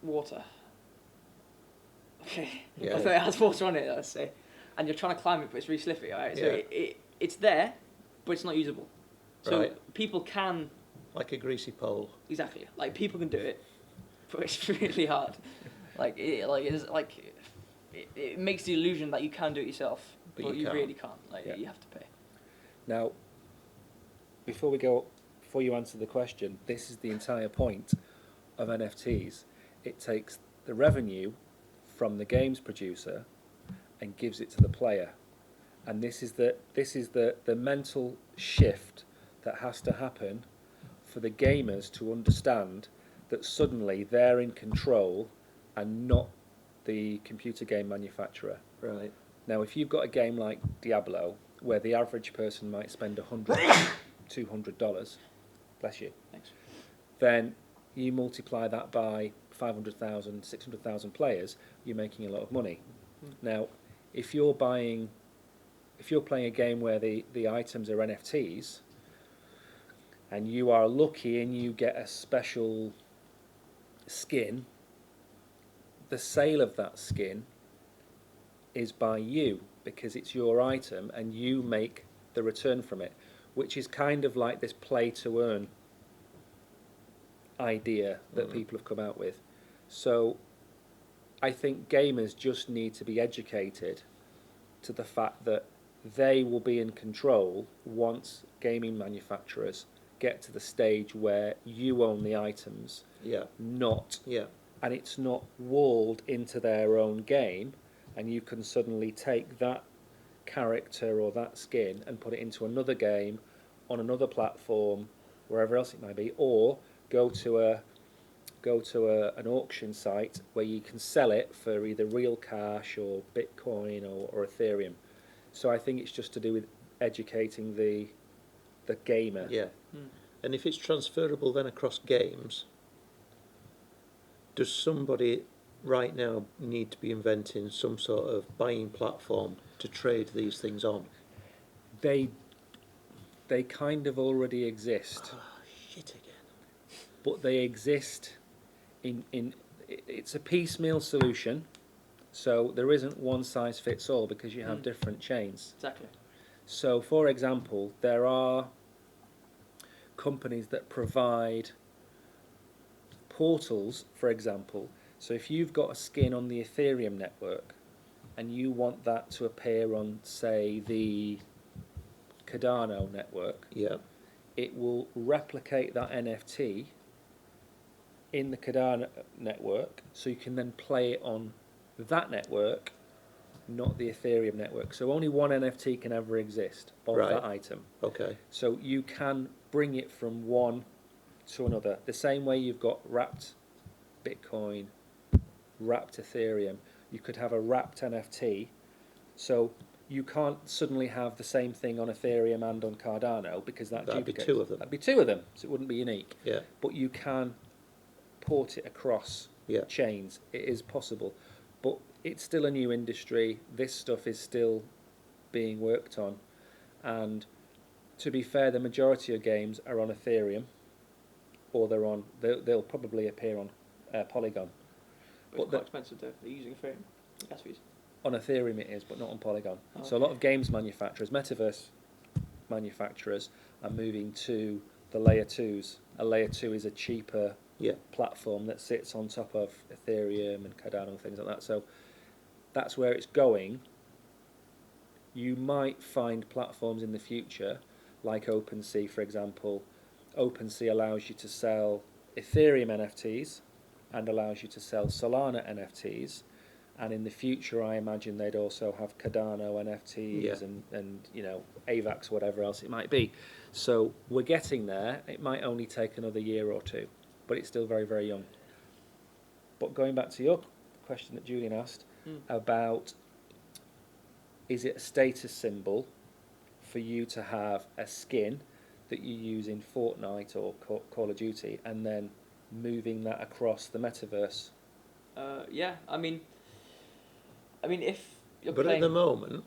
Speaker 1: water. Okay,
Speaker 3: Yeah.
Speaker 1: so it has water on it, let's say, and you're trying to climb it, but it's really slippery. Right, so
Speaker 3: Yeah.
Speaker 1: it's there, but it's not usable. So
Speaker 3: Right.
Speaker 1: people can
Speaker 3: Like a greasy pole.
Speaker 1: exactly like people can do it, but it's really hard. It makes the illusion that you can do it yourself,
Speaker 3: But
Speaker 1: but
Speaker 3: you
Speaker 1: you
Speaker 3: can't.
Speaker 1: really can't. Like
Speaker 2: Yeah.
Speaker 1: you have to pay.
Speaker 2: Now, before you answer the question, this is the entire point of NFTs. It takes the revenue from the games producer and gives it to the player. And this is the mental shift that has to happen for the gamers to understand that suddenly they're in control and not the computer game manufacturer.
Speaker 3: Right.
Speaker 2: Now, if you've got a game like Diablo, where the average person might spend $100, $200, bless you,
Speaker 1: Thanks.
Speaker 2: then you multiply that by 500,000, 600,000 players, you're making a lot of money. Now, if you're playing a game where the items are NFTs, and you are lucky and you get a special skin, the sale of that skin is by you, because it's your item and you make the return from it, which is kind of like this play to earn idea that people have come out with. So I think gamers just need to be educated to the fact that they will be in control once gaming manufacturers get to the stage where you own the items,
Speaker 3: Yeah.
Speaker 2: and it's not walled into their own game, and you can suddenly take that character or that skin and put it into another game on another platform, wherever else it might be, or go to go to an auction site where you can sell it for either real cash or Bitcoin or Ethereum. So I think it's just to do with educating the gamer.
Speaker 3: Yeah. And if it's transferable then across games, does somebody right now need to be inventing some sort of buying platform to trade these things on?
Speaker 2: They kind of already exist.
Speaker 3: Oh, shit again.
Speaker 2: But they exist in it's a piecemeal solution, so there isn't one size fits all because you have different chains.
Speaker 1: Exactly.
Speaker 2: So, for example, there are companies that provide portals, for example. So if you've got a skin on the Ethereum network and you want that to appear on, say, the Cardano network,
Speaker 3: Yeah.
Speaker 2: it will replicate that NFT in the Cardano network, so you can then play it on that network, not the Ethereum network. So only one NFT can ever exist of
Speaker 3: Right.
Speaker 2: that item.
Speaker 3: Okay.
Speaker 2: So you can bring it from one to another. The same way you've got wrapped Bitcoin, wrapped Ethereum, you could have a wrapped NFT. So you can't suddenly have the same thing on Ethereum and on Cardano because that'd
Speaker 3: That'd be
Speaker 2: duplicate.
Speaker 3: two of them.
Speaker 2: That'd be two of them, so it wouldn't be unique.
Speaker 3: Yeah.
Speaker 2: But you can port it across
Speaker 3: Yeah.
Speaker 2: chains. It is possible. But it's still a new industry. This stuff is still being worked on. And to be fair, the majority of games are on Ethereum, or they'll probably appear on Polygon.
Speaker 1: But
Speaker 2: But
Speaker 1: it's quite expensive though. They're using Ethereum. Gas fees.
Speaker 2: On Ethereum it is, but not on Polygon.
Speaker 1: Oh,
Speaker 2: So a lot of games manufacturers, metaverse manufacturers, are moving to the layer 2s. A layer 2 is a cheaper
Speaker 3: Yeah.
Speaker 2: platform that sits on top of Ethereum and Cardano and things like that. So that's where it's going. You might find platforms in the future, like OpenSea, for example. OpenSea allows you to sell Ethereum NFTs and allows you to sell Solana NFTs. And in the future, I imagine they'd also have Cardano NFTs
Speaker 3: Yeah.
Speaker 2: and AVAX, whatever else it might be. So we're getting there. It might only take another year or two, but it's still very, very young. But going back to your question that Julian asked about, is it a status symbol for you to have a skin that you use in Fortnite or Call of Duty and then moving that across the metaverse?
Speaker 1: Yeah, I mean, if you're
Speaker 3: But
Speaker 1: playing,
Speaker 3: at the moment,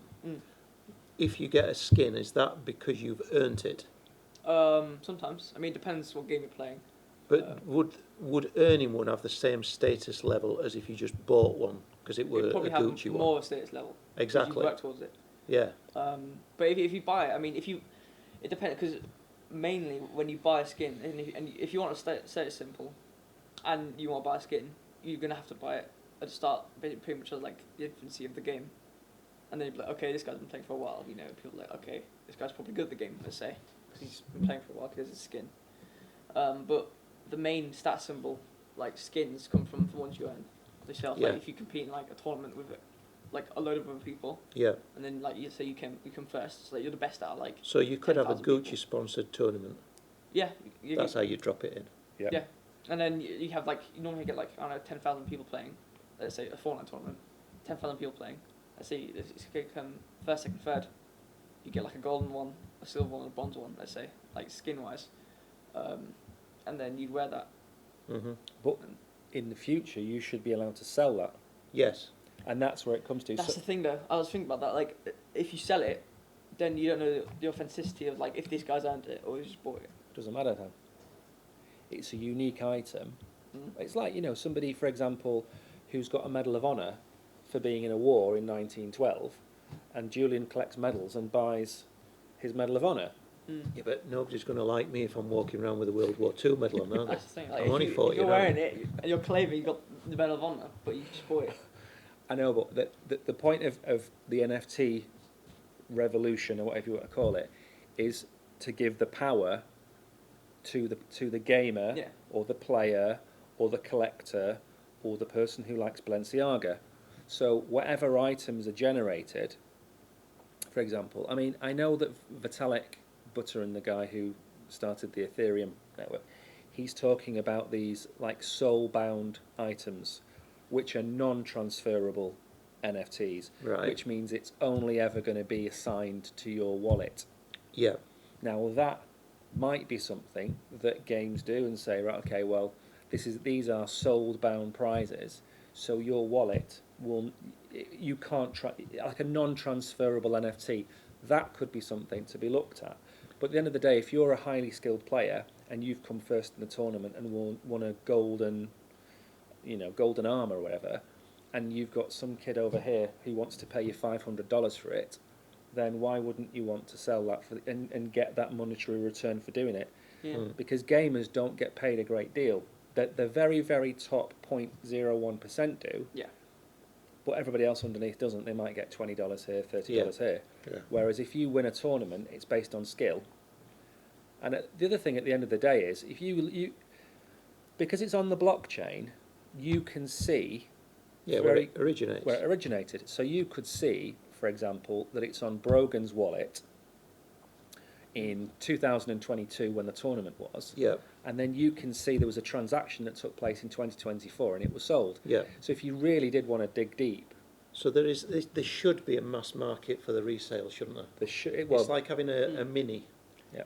Speaker 3: if you get a skin, is that because you've earned it?
Speaker 1: sometimes. I mean, it depends what game you're playing.
Speaker 3: But would earning one have the same status level as if you just bought one because it were
Speaker 1: You'd
Speaker 3: a
Speaker 1: probably have
Speaker 3: Gucci one?
Speaker 1: more status level. 'Cause
Speaker 3: Exactly.
Speaker 1: You work towards it.
Speaker 3: Yeah.
Speaker 1: But if you buy it, I mean, it depends, because mainly when you buy a skin, and if you want to set it simple, and you want to buy a skin, you're gonna have to buy it at the start, pretty much as like the infancy of the game, and then you're like, okay, this guy's been playing for a while. People are like, okay, this guy's probably good at the game, let's say, because he's been playing for a while because it's a skin. But the main stat symbol, like skins, come from the ones you earn. They sell
Speaker 3: Yeah.
Speaker 1: like if you compete in like a tournament with like a load of other people,
Speaker 3: Yeah.
Speaker 1: and then like you say you come first, so you're the best out. Like
Speaker 3: So you could have a
Speaker 1: 10,000
Speaker 3: Gucci
Speaker 1: people.
Speaker 3: sponsored tournament.
Speaker 1: Yeah, you,
Speaker 3: That's how you drop it in.
Speaker 1: Yeah. And then you have like you normally get like I don't know 10,000 people playing. Let's say a Fortnite tournament, 10,000 people playing. Let's say it's going to come first, second, third. You get like a golden one, a silver one, and a bronze one. Let's say like skin wise, and then you'd wear that.
Speaker 3: Mm-hmm.
Speaker 2: But in the future, you should be allowed to sell that.
Speaker 3: Yes.
Speaker 2: And that's where it comes to.
Speaker 1: That's the thing though. I was thinking about that. Like if you sell it, then you don't know the authenticity of like if this guy's earned it or he's just bought it.
Speaker 2: Doesn't matter then. It's a unique item. It's like, somebody, for example, who's got a Medal of Honour for being in a war in 1912, and Julian collects medals and buys his Medal of Honour.
Speaker 3: Yeah, but nobody's going to like me if I'm walking around with a World War II medal on, are they?
Speaker 1: That's the thing. Like,
Speaker 3: I'm only
Speaker 1: if
Speaker 3: 40
Speaker 1: you're
Speaker 3: now.
Speaker 1: wearing it and you're claiming you got the Medal of Honour, but you just bought it.
Speaker 2: I know, but the point of the NFT revolution, or whatever you want to call it, is to give the power to the gamer,
Speaker 1: Yeah.
Speaker 2: or the player, or the collector, or the person who likes Balenciaga. So whatever items are generated, for example, I mean, I know that Vitalik Buterin, the guy who started the Ethereum network, he's talking about these like soul-bound items, which are non-transferable NFTs,
Speaker 3: Right.
Speaker 2: which means it's only ever going to be assigned to your wallet.
Speaker 3: Yeah.
Speaker 2: Now that might be something that games do and say, right, okay, well, these are soul-bound prizes, so your wallet you can't like a non-transferable NFT. That could be something to be looked at. But at the end of the day, if you're a highly skilled player and you've come first in the tournament and won a golden arm or whatever, and you've got some kid over here who wants to pay you $500 for it, then why wouldn't you want to sell that and get that monetary return for doing it?
Speaker 1: Yeah.
Speaker 2: Because gamers don't get paid a great deal. The very, very top 0.01% do.
Speaker 1: Yeah.
Speaker 2: But everybody else underneath doesn't. They might get $20 here, $30 here.
Speaker 3: Yeah.
Speaker 2: Whereas if you win a tournament, it's based on skill. And the other thing at the end of the day is, if you because it's on the blockchain, you can see
Speaker 3: where it originates.
Speaker 2: Where it originated. So you could see, for example, that it's on Brogan's wallet in 2022 when the tournament was.
Speaker 3: Yeah.
Speaker 2: And then you can see there was a transaction that took place in 2024 and it was sold.
Speaker 3: Yeah.
Speaker 2: So if you really did want to dig deep.
Speaker 3: So there should be a mass market for the resale, shouldn't there? It's like having a Mini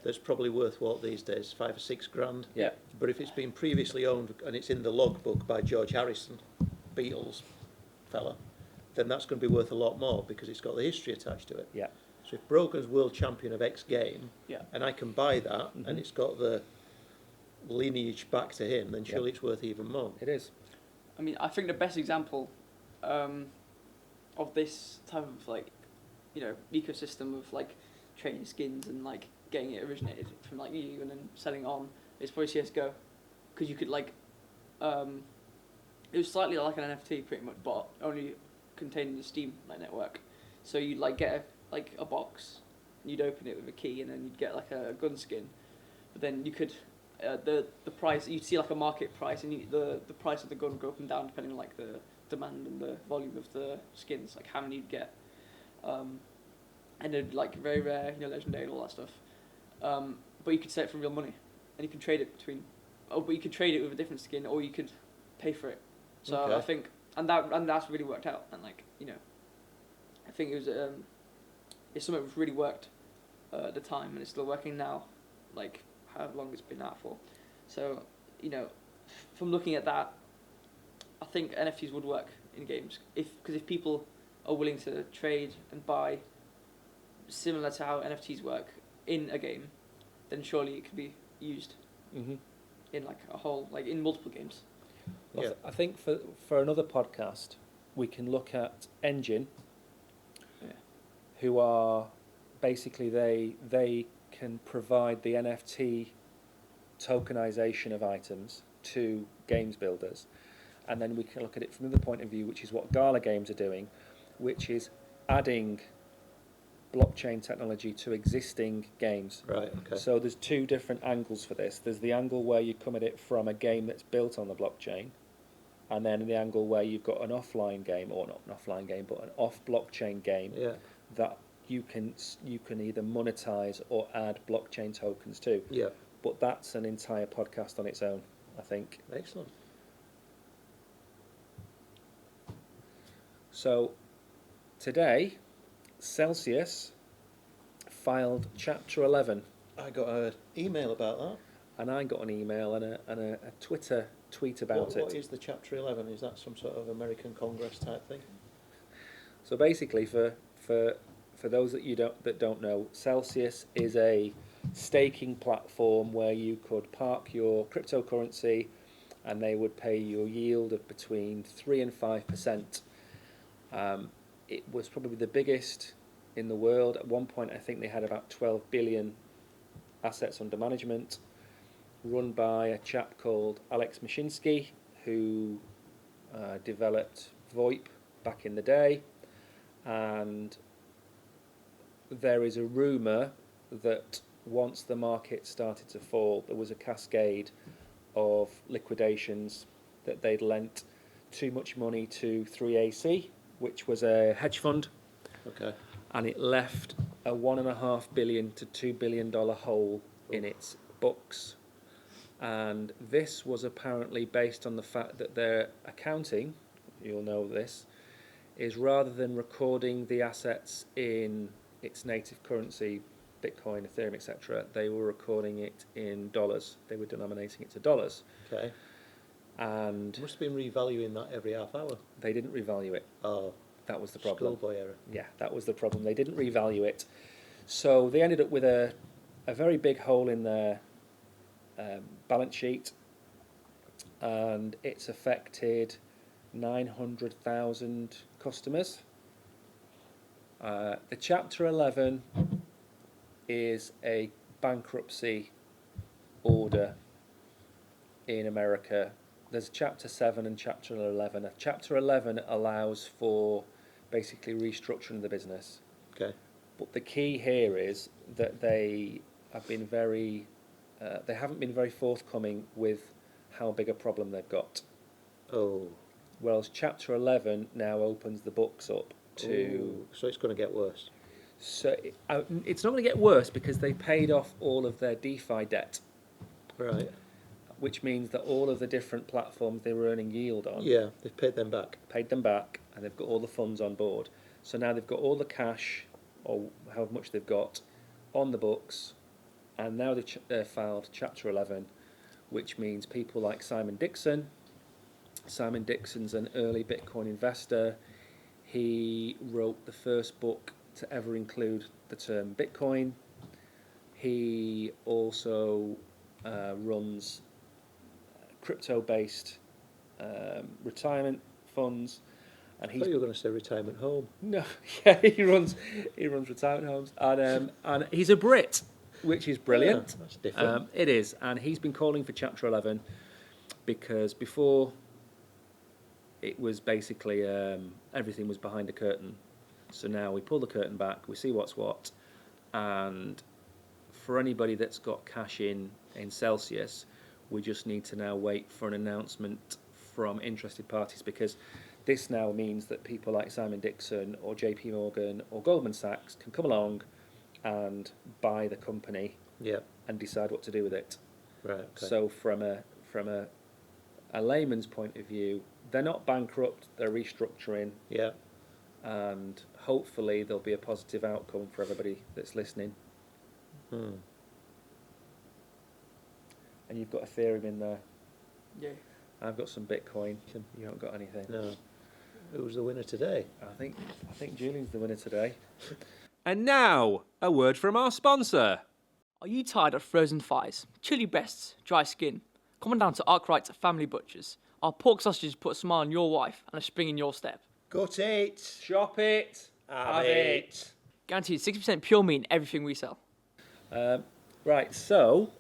Speaker 3: that's probably worth what these days, $5 or $6 grand.
Speaker 2: Yeah.
Speaker 3: But if it's been previously owned and it's in the logbook by George Harrison, Beatles fella, then that's going to be worth a lot more because it's got the history attached to it.
Speaker 2: Yeah.
Speaker 3: So if Brogan's world champion of X game,
Speaker 1: Yeah.
Speaker 3: and I can buy that, and it's got the lineage back to him, then surely it's worth even more.
Speaker 2: It is.
Speaker 1: I mean, I think the best example of this type of like, ecosystem of like trading skins and like getting it originated from like you and then selling on is probably CS:GO, because you could like, it was slightly like an NFT pretty much, but only containing the Steam like network. So you'd like get a box, and you'd open it with a key, and then you'd get like a gun skin. But then you could the price, you'd see like a market price, and the price of the gun would go up and down depending on like the demand and the volume of the skins, like how many you'd get. And it'd like very rare, legendary and all that stuff. But you could sell it for real money, and you could trade it but you could trade it with a different skin, or you could pay for it. So
Speaker 3: Okay.
Speaker 1: I think, and that's really worked out, and like I think it was it's something that's really worked at the time, and it's still working now, like however long it's been out for. So from looking at that, I think NFTs would work in games because if people are willing to trade and buy similar to how NFTs work in a game, then surely it could be used in like a whole, like in multiple games.
Speaker 2: Well, I think for another podcast, we can look at Engine, who are basically they can provide the NFT tokenization of items to games builders, and then we can look at it from another point of view, which is what Gala Games are doing, which is adding blockchain technology to existing games.
Speaker 3: Right, okay.
Speaker 2: So there's two different angles for this. There's the angle where you come at it from a game that's built on the blockchain, and then the angle where you've got an offline game, or not an offline game, but an off-blockchain game that you can either monetize or add blockchain tokens to.
Speaker 3: Yeah.
Speaker 2: But that's an entire podcast on its own, I think.
Speaker 3: Excellent.
Speaker 2: So today, Celsius filed Chapter 11.
Speaker 3: I got an email about that.
Speaker 2: And I got an email and a Twitter tweet about it.
Speaker 3: What is the Chapter 11? Is that some sort of American Congress type thing?
Speaker 2: So basically, for those that don't know, Celsius is a staking platform where you could park your cryptocurrency, and they would pay you a yield of between 3 and 5%. It was probably the biggest in the world. At one point, I think they had about 12 billion assets under management, run by a chap called Alex Mashinsky, who developed VoIP back in the day. And there is a rumour that once the market started to fall, there was a cascade of liquidations, that they'd lent too much money to 3AC, which was a hedge fund.
Speaker 3: Okay.
Speaker 2: And it left a $1.5 billion to $2 billion hole in its books. And this was apparently based on the fact that their accounting, you'll know this, is rather than recording the assets in its native currency, Bitcoin, Ethereum, etc., they were recording it in dollars. They were denominating it to dollars.
Speaker 3: Okay.
Speaker 2: And
Speaker 3: Must have been revaluing that every half hour.
Speaker 2: they didn't revalue it.
Speaker 3: Oh,
Speaker 2: That was the problem.
Speaker 3: schoolboy error.
Speaker 2: Yeah, that was the problem. They didn't revalue it. So they ended up with a very big hole in their balance sheet, and it's affected 900,000 customers. The Chapter 11 is a bankruptcy order in America. There's Chapter 7 and Chapter 11. Chapter 11 allows for basically restructuring the business.
Speaker 3: Okay.
Speaker 2: But the key here is that they have been they haven't been very forthcoming with how big a problem they've got.
Speaker 3: Oh.
Speaker 2: Whereas Chapter 11 now opens the books up to...
Speaker 3: Ooh, so it's going to get worse.
Speaker 2: So it's not going to get worse because they paid off all of their DeFi debt,
Speaker 3: Right.
Speaker 2: which means that all of the different platforms they were earning yield on
Speaker 3: Yeah, they've paid them back.
Speaker 2: paid them back, and they've got all the funds on board. So now they've got all the cash, or how much they've got, on the books, and now they've filed Chapter 11, which means people like Simon Dixon. Simon Dixon's an early Bitcoin investor. He wrote the first book to ever include the term Bitcoin. He also runs crypto-based retirement funds, and
Speaker 3: I thought you were going to say retirement home.
Speaker 2: no, yeah, he runs retirement homes, and he's a Brit, which is brilliant.
Speaker 3: Yeah, that's different.
Speaker 2: It is, and he's been calling for Chapter 11 because before it was basically everything was behind a curtain. So now we pull the curtain back, we see what's what, and for anybody that's got cash in Celsius, we just need to now wait for an announcement from interested parties, because this now means that people like Simon Dixon or JP Morgan or Goldman Sachs can come along and buy the company
Speaker 3: Yeah.
Speaker 2: and decide what to do with it.
Speaker 3: Right. Okay.
Speaker 2: So from a layman's point of view, they're not bankrupt, they're restructuring,
Speaker 3: Yeah.
Speaker 2: and hopefully there'll be a positive outcome for everybody that's listening.
Speaker 3: Hmm.
Speaker 2: And you've got Ethereum in there.
Speaker 1: Yeah.
Speaker 2: I've got some Bitcoin. You haven't got anything.
Speaker 3: No. Who's the winner today?
Speaker 2: I think Julian's the winner today. And now, a word from our sponsor.
Speaker 1: Are you tired of frozen thighs, chilly breasts, dry skin? Come on down to Arkwright's Family Butchers. Our pork sausages put a smile on your wife and a spring in your step.
Speaker 3: Gut it.
Speaker 2: Shop it.
Speaker 3: Have it.
Speaker 1: Guaranteed 60% pure meat in everything we sell.
Speaker 2: Right, so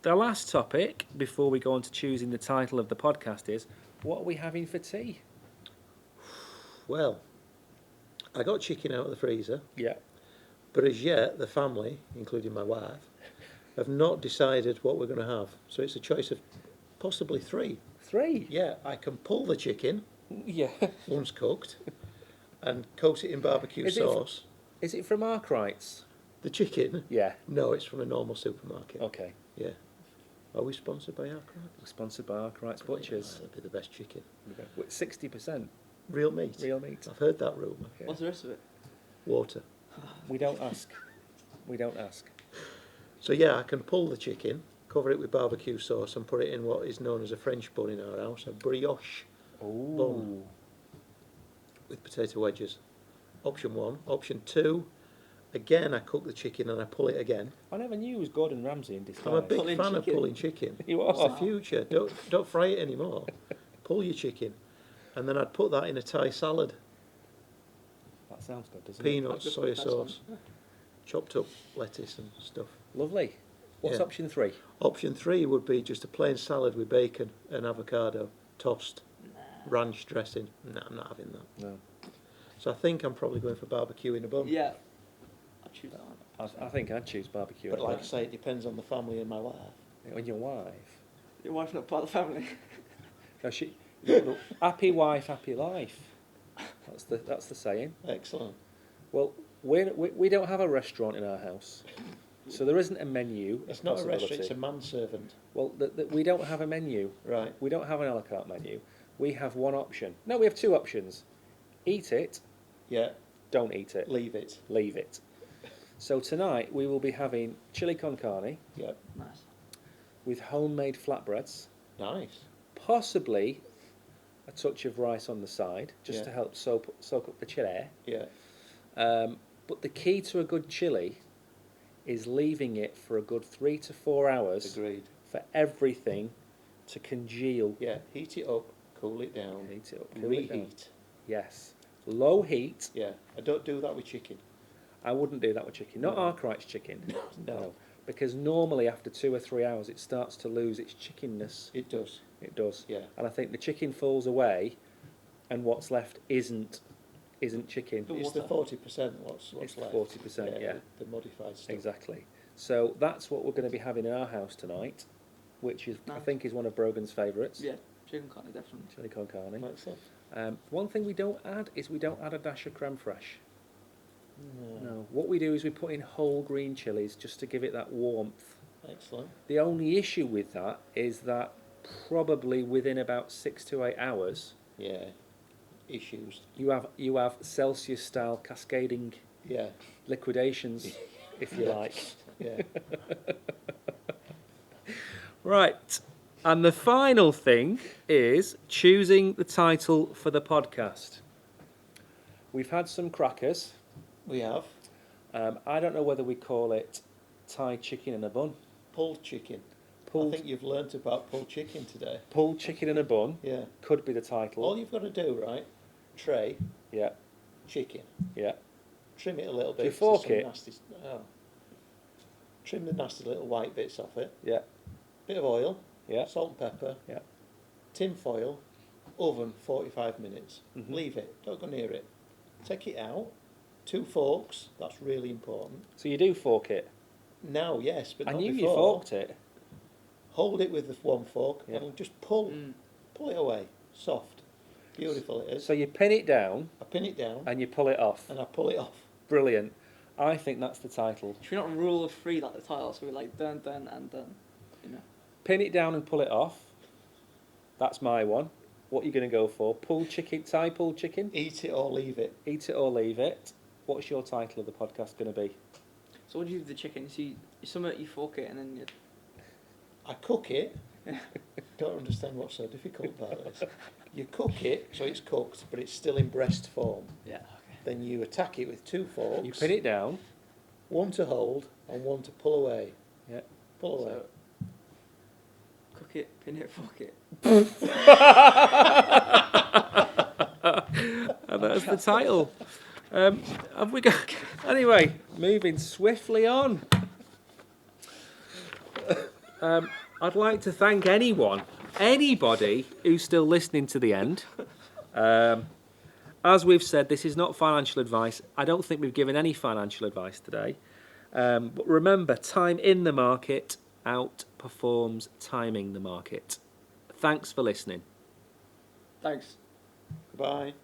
Speaker 2: the last topic before we go on to choosing the title of the podcast is, what are we having for tea?
Speaker 3: Well, I got chicken out of the freezer,
Speaker 2: Yeah.
Speaker 3: but as yet the family, including my wife, have not decided what we're going to have. So it's a choice of possibly 3.
Speaker 2: 3?
Speaker 3: Yeah, I can pull the chicken
Speaker 2: Yeah.
Speaker 3: once cooked and coat it in barbecue
Speaker 2: Is it
Speaker 3: sauce.
Speaker 2: Is it from Arkwright's?
Speaker 3: The chicken?
Speaker 2: Yeah.
Speaker 3: No, it's from a normal supermarket.
Speaker 2: Okay.
Speaker 3: Yeah. Are we sponsored by Arkwright?
Speaker 2: We're sponsored by Arkwright's Butchers.
Speaker 3: That'll be the best chicken.
Speaker 2: With 60%
Speaker 3: Real meat.
Speaker 2: real meat.
Speaker 3: I've heard that rumour.
Speaker 2: Yeah.
Speaker 1: What's the rest of it?
Speaker 3: Water.
Speaker 2: We don't ask. We don't ask.
Speaker 3: So yeah, I can pull the chicken, cover it with barbecue sauce and put it in what is known as a French bun in our house, a brioche
Speaker 2: Ooh.
Speaker 3: with potato wedges. Option 1. Option 2, again I cook the chicken and I pull it again.
Speaker 2: I never knew it was Gordon Ramsay in disguise.
Speaker 3: I'm a big
Speaker 1: Pulling
Speaker 3: fan of
Speaker 1: chicken.
Speaker 3: pulling chicken.
Speaker 2: You
Speaker 3: It's the
Speaker 2: are.
Speaker 3: future. Don't fry it anymore. Pull your chicken. And then I'd put that in a Thai salad.
Speaker 2: That sounds good, doesn't
Speaker 3: Peanuts,
Speaker 1: I've
Speaker 3: soya
Speaker 1: just put that
Speaker 3: sauce, chopped up lettuce and stuff.
Speaker 2: it? Lovely. What's
Speaker 3: Yeah.
Speaker 2: option 3?
Speaker 3: Option 3 would be just a plain salad with bacon and avocado, tossed, ranch dressing. No, I'm not having that.
Speaker 2: No.
Speaker 3: So I think I'm probably going for barbecue in a bun.
Speaker 1: Yeah. I'll choose that one.
Speaker 2: I think I'd choose barbecue.
Speaker 3: But like I say, it depends on the family and my wife.
Speaker 2: On your wife.
Speaker 1: Your wife's not part of the family.
Speaker 2: No, look, happy wife, happy life. That's the saying.
Speaker 3: Excellent.
Speaker 2: Well, we don't have a restaurant in our house. So there isn't a menu.
Speaker 3: It's
Speaker 2: of
Speaker 3: not a restaurant,
Speaker 2: possibility.
Speaker 3: it's a manservant.
Speaker 2: Well, we don't have a menu.
Speaker 3: Right.
Speaker 2: We don't have an a la carte menu. We have one option. No, we have two options. Eat it,
Speaker 3: Yeah.
Speaker 2: don't eat it,
Speaker 3: Leave it.
Speaker 2: leave it. So tonight we will be having chili con carne
Speaker 3: Yeah.
Speaker 1: Nice.
Speaker 2: with homemade flatbreads,
Speaker 3: Nice.
Speaker 2: possibly a touch of rice on the side, just
Speaker 3: Yeah.
Speaker 2: to help soak up the chili.
Speaker 3: Yeah.
Speaker 2: But the key to a good chili is leaving it for a good 3 to 4 hours
Speaker 3: Agreed.
Speaker 2: for everything to congeal.
Speaker 3: Yeah. Heat it up, cool it down,
Speaker 2: Heat it up, cool it down.
Speaker 3: reheat.
Speaker 2: Yes. Low heat.
Speaker 3: Yeah. I don't do that with chicken.
Speaker 2: I wouldn't do that with chicken. Not
Speaker 3: No.
Speaker 2: Arkwright's chicken.
Speaker 3: No.
Speaker 2: Because normally after 2 or 3 hours it starts to lose its chickenness.
Speaker 3: It does.
Speaker 2: It does.
Speaker 3: Yeah.
Speaker 2: And I think the chicken falls away and what's left isn't chicken.
Speaker 1: The
Speaker 3: It's the
Speaker 1: water.
Speaker 3: 40% what's
Speaker 2: It's
Speaker 3: left.
Speaker 2: 40%, yeah.
Speaker 3: The modified stuff.
Speaker 2: Exactly. So that's what we're going to be having in our house tonight, which is I
Speaker 1: Nice.
Speaker 2: think is one of Brogan's favourites.
Speaker 1: Yeah, chicken carne definitely.
Speaker 2: Chili con carne.
Speaker 3: Excellent.
Speaker 2: One thing we don't add is we don't add a dash of creme fraiche.
Speaker 3: No.
Speaker 2: No. What we do is we put in whole green chilies just to give it that warmth.
Speaker 3: Excellent.
Speaker 2: The only issue with that is that probably within about 6 to 8 hours
Speaker 3: Yeah. Issues.
Speaker 2: you have Celsius style cascading
Speaker 3: Yeah.
Speaker 2: liquidations, if you like.
Speaker 3: Yeah.
Speaker 2: Right. And the final thing is choosing the title for the podcast. We've had some crackers.
Speaker 3: We have
Speaker 2: I don't know whether we call it Thai chicken in a bun.
Speaker 3: pulled chicken.
Speaker 2: Pulled,
Speaker 3: I think you've learnt about pulled chicken today.
Speaker 2: pulled chicken in a bun
Speaker 3: Yeah.
Speaker 2: could be the title.
Speaker 3: All you've got to do, right? Tray,
Speaker 2: Yeah,
Speaker 3: chicken.
Speaker 2: yeah.
Speaker 3: Trim it a little bit.
Speaker 2: Do you
Speaker 3: 'cause
Speaker 2: fork
Speaker 3: there's
Speaker 2: it?
Speaker 3: some nasty, trim the nasty little white bits off it.
Speaker 2: Yeah,
Speaker 3: Bit of oil,
Speaker 2: yeah,
Speaker 3: salt and pepper,
Speaker 2: yeah.
Speaker 3: tin foil, oven 45 minutes.
Speaker 2: Mhm.
Speaker 3: Leave it, don't go near it. Take it out, 2 forks, that's really important.
Speaker 2: So you do fork it.
Speaker 3: Now, yes, but
Speaker 2: I
Speaker 3: not
Speaker 2: knew
Speaker 3: before.
Speaker 2: you forked it.
Speaker 3: Hold it with the 1 fork
Speaker 2: Yeah.
Speaker 3: and just pull
Speaker 1: Mm.
Speaker 3: it away, soft. Beautiful it is.
Speaker 2: So you pin it down
Speaker 3: I pin it down
Speaker 2: and you pull it off.
Speaker 3: and I pull it off.
Speaker 2: Brilliant. I think that's the title.
Speaker 1: Should we not rule of 3 like the title? So we're like dun dun and dun. You know.
Speaker 2: Pin it down and pull it off. That's my one. What are you going to go for? Pulled chicken, Thai pulled chicken?
Speaker 3: Eat it or leave it.
Speaker 2: Eat it or leave it. What's your title of the podcast going to be?
Speaker 1: So what do you do with the chicken? You fork it and then you.
Speaker 3: I cook it. Don't understand what's so difficult about this. You cook it so it's cooked, but it's still in breast form.
Speaker 1: Yeah. Okay.
Speaker 3: Then you attack it with 2 forks.
Speaker 2: You pin it down.
Speaker 3: 1 to hold and 1 to pull away.
Speaker 2: Yeah.
Speaker 3: Pull away.
Speaker 1: So, cook it, pin it, fork it.
Speaker 2: And that's the title. Have we got... Anyway, moving swiftly on. I'd like to thank anybody who's still listening to the end. As we've said, this is not financial advice. I don't think we've given any financial advice today. But remember, time in the market outperforms timing the market. Thanks for listening.
Speaker 1: Thanks.
Speaker 3: Goodbye.